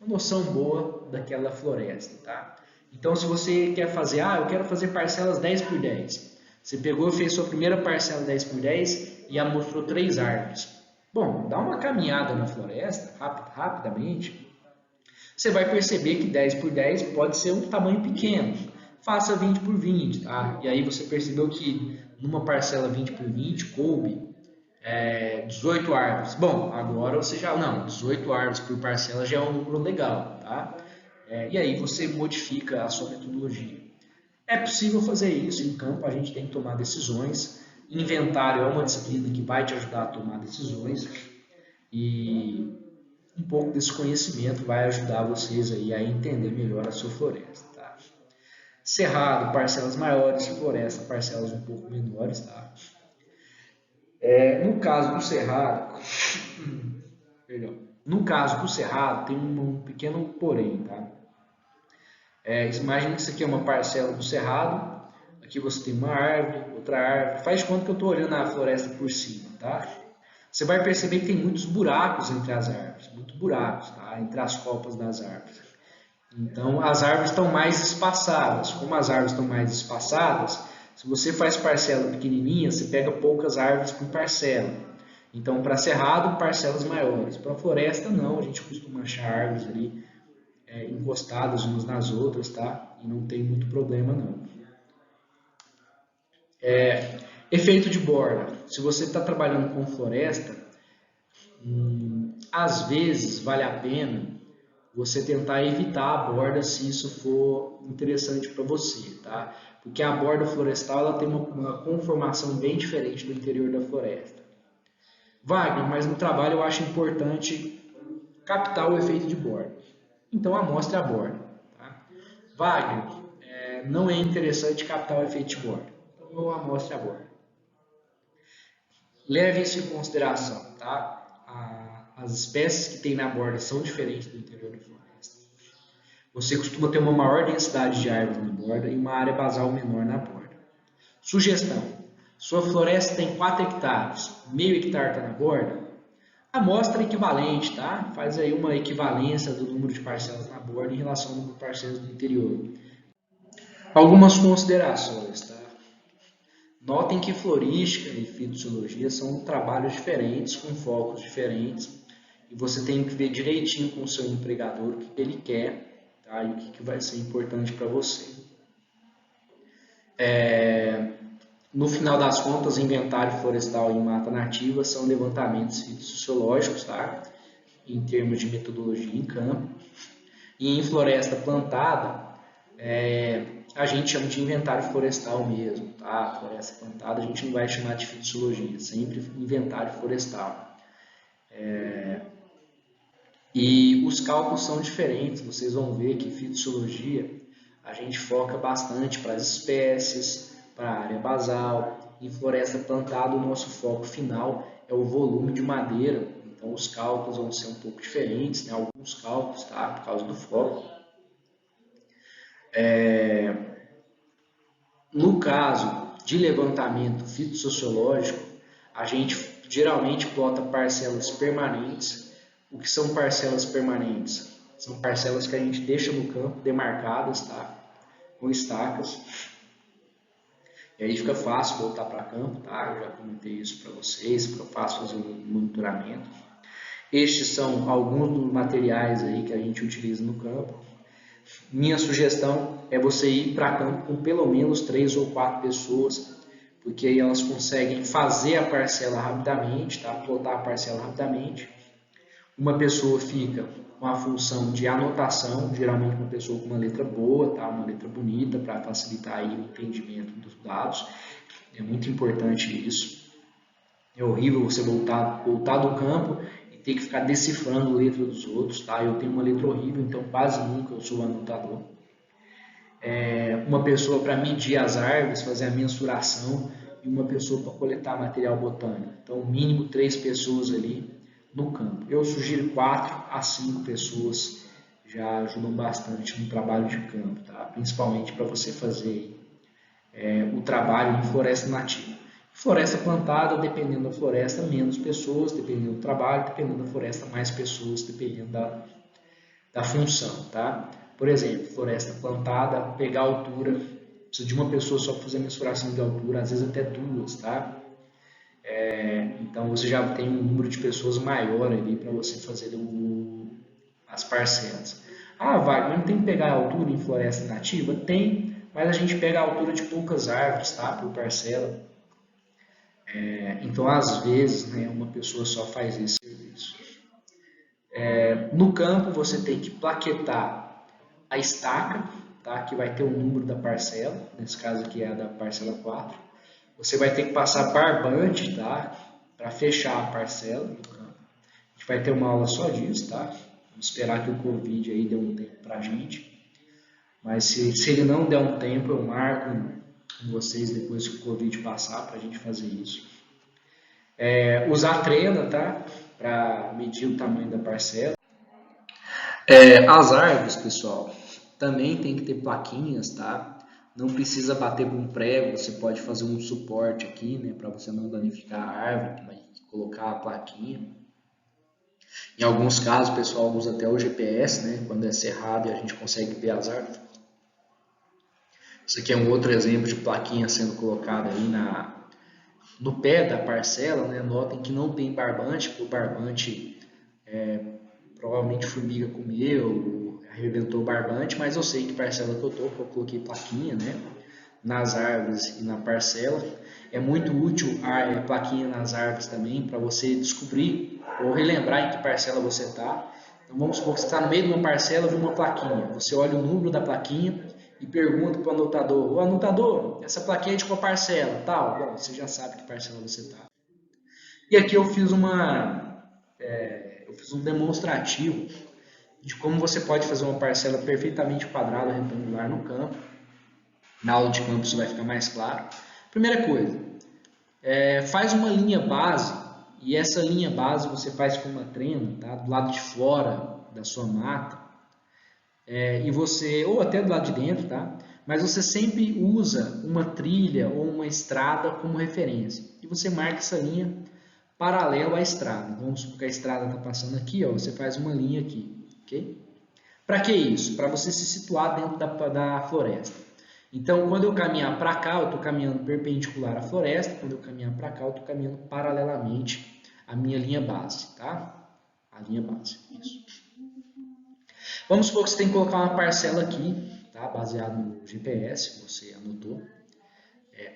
noção boa daquela floresta, tá? Então, se você quer fazer, eu quero fazer parcelas 10 por 10. Você pegou e fez sua primeira parcela 10 por 10 e amostrou 3 árvores. Bom, dá uma caminhada na floresta, rapidamente. Você vai perceber que 10 por 10 pode ser um tamanho pequeno. Faça 20 por 20, tá? E aí você percebeu que numa parcela 20 por 20 coube 18 árvores. Bom, agora você já... Não, 18 árvores por parcela já é um número legal, tá? E aí você modifica a sua metodologia. É possível fazer isso em campo, a gente tem que tomar decisões. Inventário é uma disciplina que vai te ajudar a tomar decisões. E um pouco desse conhecimento vai ajudar vocês aí a entender melhor a sua floresta, tá? Cerrado, parcelas maiores, floresta, parcelas um pouco menores, tá? No caso do cerrado, tem um pequeno porém, tá? Imagina que isso aqui é uma parcela do cerrado, aqui você tem uma árvore, outra árvore, faz de conta que eu estou olhando a floresta por cima, tá? Você vai perceber que tem muitos buracos entre as árvores, tá? Entre as copas das árvores. Então, as árvores estão mais espaçadas. Como as árvores estão mais espaçadas, se você faz parcela pequenininha, você pega poucas árvores por parcela. Então, para cerrado, parcelas maiores. Para floresta, não. A gente costuma achar árvores ali encostadas umas nas outras, tá? E não tem muito problema, não. Efeito de borda. Se você está trabalhando com floresta, às vezes vale a pena você tentar evitar a borda se isso for interessante para você, tá? Porque a borda florestal ela tem uma conformação bem diferente do interior da floresta. Wagner, mas no trabalho eu acho importante captar o efeito de borda. Então amostre a borda. Tá? Wagner, não é interessante captar o efeito de borda. Então eu amostre a borda. Leve isso em consideração, tá? As espécies que tem na borda são diferentes do interior da floresta. Você costuma ter uma maior densidade de árvores na borda e uma área basal menor na borda. Sugestão: sua floresta tem 4 hectares, meio hectare está na borda, amostra equivalente, tá? Faz aí uma equivalência do número de parcelas na borda em relação ao número de parcelas no interior. Algumas considerações, tá? Notem que florística e fitociologia são trabalhos diferentes, com focos diferentes, e você tem que ver direitinho com o seu empregador o que ele quer, tá? E o que vai ser importante para você. No final das contas, inventário florestal em mata nativa são levantamentos fitossociológicos, tá? Em termos de metodologia em campo. E em floresta plantada, a gente chama de inventário florestal mesmo, tá? Floresta plantada a gente não vai chamar de fitosologia, sempre inventário florestal. E os cálculos são diferentes, vocês vão ver que fitosologia a gente foca bastante para as espécies, para a área basal. Em floresta plantada o nosso foco final é o volume de madeira, então os cálculos vão ser um pouco diferentes, né? Alguns cálculos, tá? Por causa do foco. No caso de levantamento fitossociológico, a gente geralmente plota parcelas permanentes. O que são parcelas permanentes? São parcelas que a gente deixa no campo demarcadas, tá? Com estacas. E aí fica fácil voltar para campo, tá? Eu já comentei isso para vocês, para eu faço fazer um monitoramento. Estes são alguns dos materiais aí que a gente utiliza no campo. Minha sugestão é você ir para campo com pelo menos 3 ou 4 pessoas, porque aí elas conseguem fazer a parcela rapidamente, tá? Plotar a parcela rapidamente. Uma pessoa fica com a função de anotação, geralmente uma pessoa com uma letra boa, tá? Uma letra bonita para facilitar aí o entendimento dos dados. É muito importante isso. É horrível você voltar do campo e ter que ficar decifrando a letra dos outros, tá? Eu tenho uma letra horrível, então quase nunca eu sou anotador. Uma pessoa para medir as árvores, fazer a mensuração, e uma pessoa para coletar material botânico. Então, mínimo 3 pessoas ali no campo. Eu sugiro 4 a 5 pessoas, já ajudam bastante no trabalho de campo, tá? Principalmente para você fazer o trabalho em floresta nativa. Floresta plantada, dependendo da floresta, menos pessoas, dependendo do trabalho, dependendo da floresta, mais pessoas, dependendo da função, tá? Por exemplo, floresta plantada, pegar altura, precisa de uma pessoa só para fazer a mensuração de altura, às vezes até 2, tá? Então você já tem um número de pessoas maior ali para você fazer as parcelas. Ah, Wagner, não tem que pegar a altura em floresta nativa? Tem, mas a gente pega a altura de poucas árvores, tá? Por parcela. Então, às vezes, né, uma pessoa só faz esse serviço. No campo, você tem que plaquetar a estaca, tá? Que vai ter o número da parcela, nesse caso aqui é a da parcela 4. Você vai ter que passar barbante, tá? Para fechar a parcela no campo. A gente vai ter uma aula só disso, tá? Vamos esperar que o Covid aí dê um tempo pra gente. Mas se ele não der um tempo, eu marco com vocês depois que o Covid passar para a gente fazer isso. Usar trena, tá? Para medir o tamanho da parcela. As árvores, pessoal, também tem que ter plaquinhas, tá? Não precisa bater com prego, você pode fazer um suporte aqui, né? Para você não danificar a árvore, mas colocar a plaquinha. Em alguns casos, o pessoal usa até o GPS, né? Quando é cerrado e a gente consegue ver as árvores. Isso aqui é um outro exemplo de plaquinha sendo colocada aí no pé da parcela, né? Notem que não tem barbante, porque o barbante provavelmente formiga comeu, arrebentou o barbante, mas eu sei que parcela que eu estou, porque eu coloquei plaquinha, né? Nas árvores e na parcela. É muito útil a plaquinha nas árvores também, para você descobrir ou relembrar em que parcela você está. Então vamos supor que você está no meio de uma parcela e viu uma plaquinha. Você olha o número da plaquinha e pergunta para o anotador: ô anotador, essa plaquinha é de qual parcela? Tal. Bom, você já sabe que parcela você está. E aqui eu fiz um demonstrativo de como você pode fazer uma parcela perfeitamente quadrada, retangular no campo. Na aula de campo isso vai ficar mais claro. Primeira coisa, faz uma linha base, e essa linha base você faz com uma trena, tá? Do lado de fora da sua mata, e você, ou até do lado de dentro, tá? Mas você sempre usa uma trilha ou uma estrada como referência. E você marca essa linha paralela à estrada. Então, vamos supor que a estrada está passando aqui, ó, você faz uma linha aqui, ok? Para que isso? Para você se situar dentro da floresta. Então, quando eu caminhar para cá, eu estou caminhando perpendicular à floresta. Quando eu caminhar para cá, eu estou caminhando paralelamente à minha linha base, tá? A linha base, isso. Vamos supor que você tem que colocar uma parcela aqui, tá? Baseado no GPS, você anotou,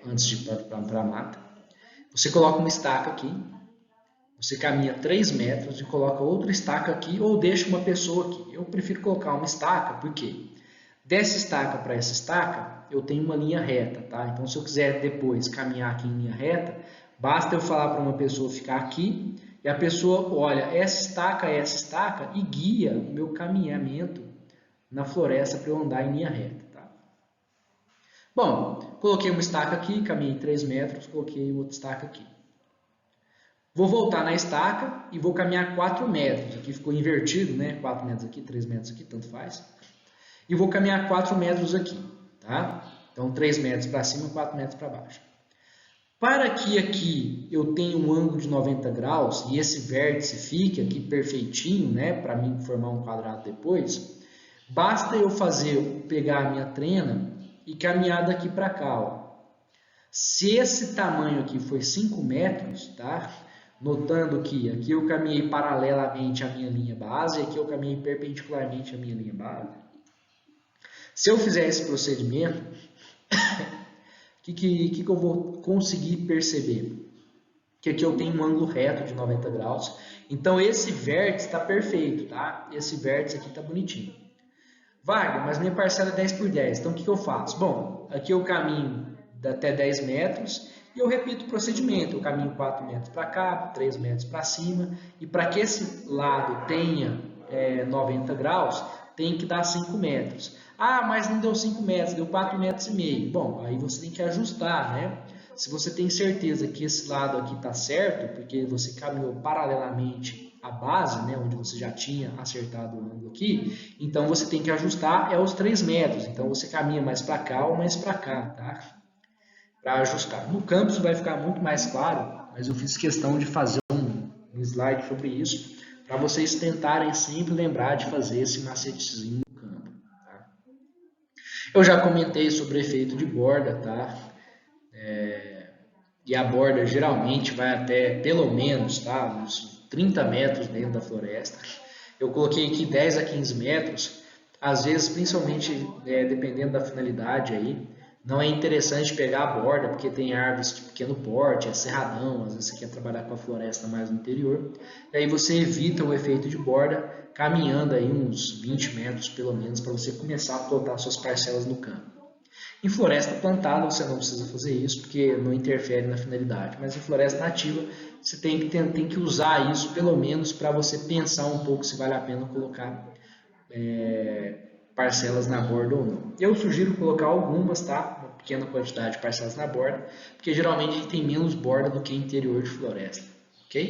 antes de ir para a mata. Você coloca uma estaca aqui, você caminha 3 metros e coloca outra estaca aqui, ou deixa uma pessoa aqui. Eu prefiro colocar uma estaca, por quê? dessa estaca para essa estaca, eu tenho uma linha reta, tá? Então, se eu quiser depois caminhar aqui em linha reta, basta eu falar para uma pessoa ficar aqui e a pessoa olha essa estaca e guia o meu caminhamento na floresta para eu andar em linha reta, tá? Bom, coloquei uma estaca aqui, caminhei 3 metros, coloquei outra estaca aqui. Vou voltar na estaca e vou caminhar 4 metros. Aqui ficou invertido, né? 4 metros aqui, 3 metros aqui, tanto faz. E vou caminhar 4 metros aqui, tá? Então, 3 metros para cima, 4 metros para baixo. Para que aqui eu tenha um ângulo de 90 graus e esse vértice fique aqui perfeitinho, né? Para mim formar um quadrado depois, basta eu pegar a minha trena e caminhar daqui para cá, ó. Se esse tamanho aqui foi 5 metros, tá? Notando que aqui eu caminhei paralelamente à minha linha base e aqui eu caminhei perpendicularmente à minha linha base. Se eu fizer esse procedimento, o que eu vou conseguir perceber? Que aqui eu tenho um ângulo reto de 90 graus. Então esse vértice está perfeito, tá? Esse vértice aqui está bonitinho. Wagner, mas minha parcela é 10 por 10. Então o que eu faço? Bom, aqui eu caminho até 10 metros e eu repito o procedimento. Eu caminho 4 metros para cá, 3 metros para cima. E para que esse lado tenha 90 graus, tem que dar 5 metros. Ah, mas não deu 5 metros, deu 4 metros e meio. Bom, aí você tem que ajustar, né? Se você tem certeza que esse lado aqui está certo, porque você caminhou paralelamente à base, né, onde você já tinha acertado o ângulo aqui, então você tem que ajustar os 3 metros. Então você caminha mais para cá ou mais para cá, tá? Para ajustar. No campus vai ficar muito mais claro, mas eu fiz questão de fazer um slide sobre isso, para vocês tentarem sempre lembrar de fazer esse macetezinho no campo. Tá? Eu já comentei sobre o efeito de borda, tá? E a borda geralmente vai até pelo menos, tá? Uns 30 metros dentro da floresta. Eu coloquei aqui 10 a 15 metros. Às vezes, principalmente dependendo da finalidade aí, não é interessante pegar a borda, porque tem árvores de pequeno porte, é cerradão, às vezes você quer trabalhar com a floresta mais no interior. E aí você evita o efeito de borda, caminhando aí uns 20 metros pelo menos, para você começar a plotar suas parcelas no campo. Em floresta plantada você não precisa fazer isso, porque não interfere na finalidade. Mas em floresta nativa você tem que usar isso pelo menos para você pensar um pouco se vale a pena colocar parcelas na borda ou não. Eu sugiro colocar algumas, tá? Uma pequena quantidade de parcelas na borda, porque geralmente a gente tem menos borda do que interior de floresta, ok?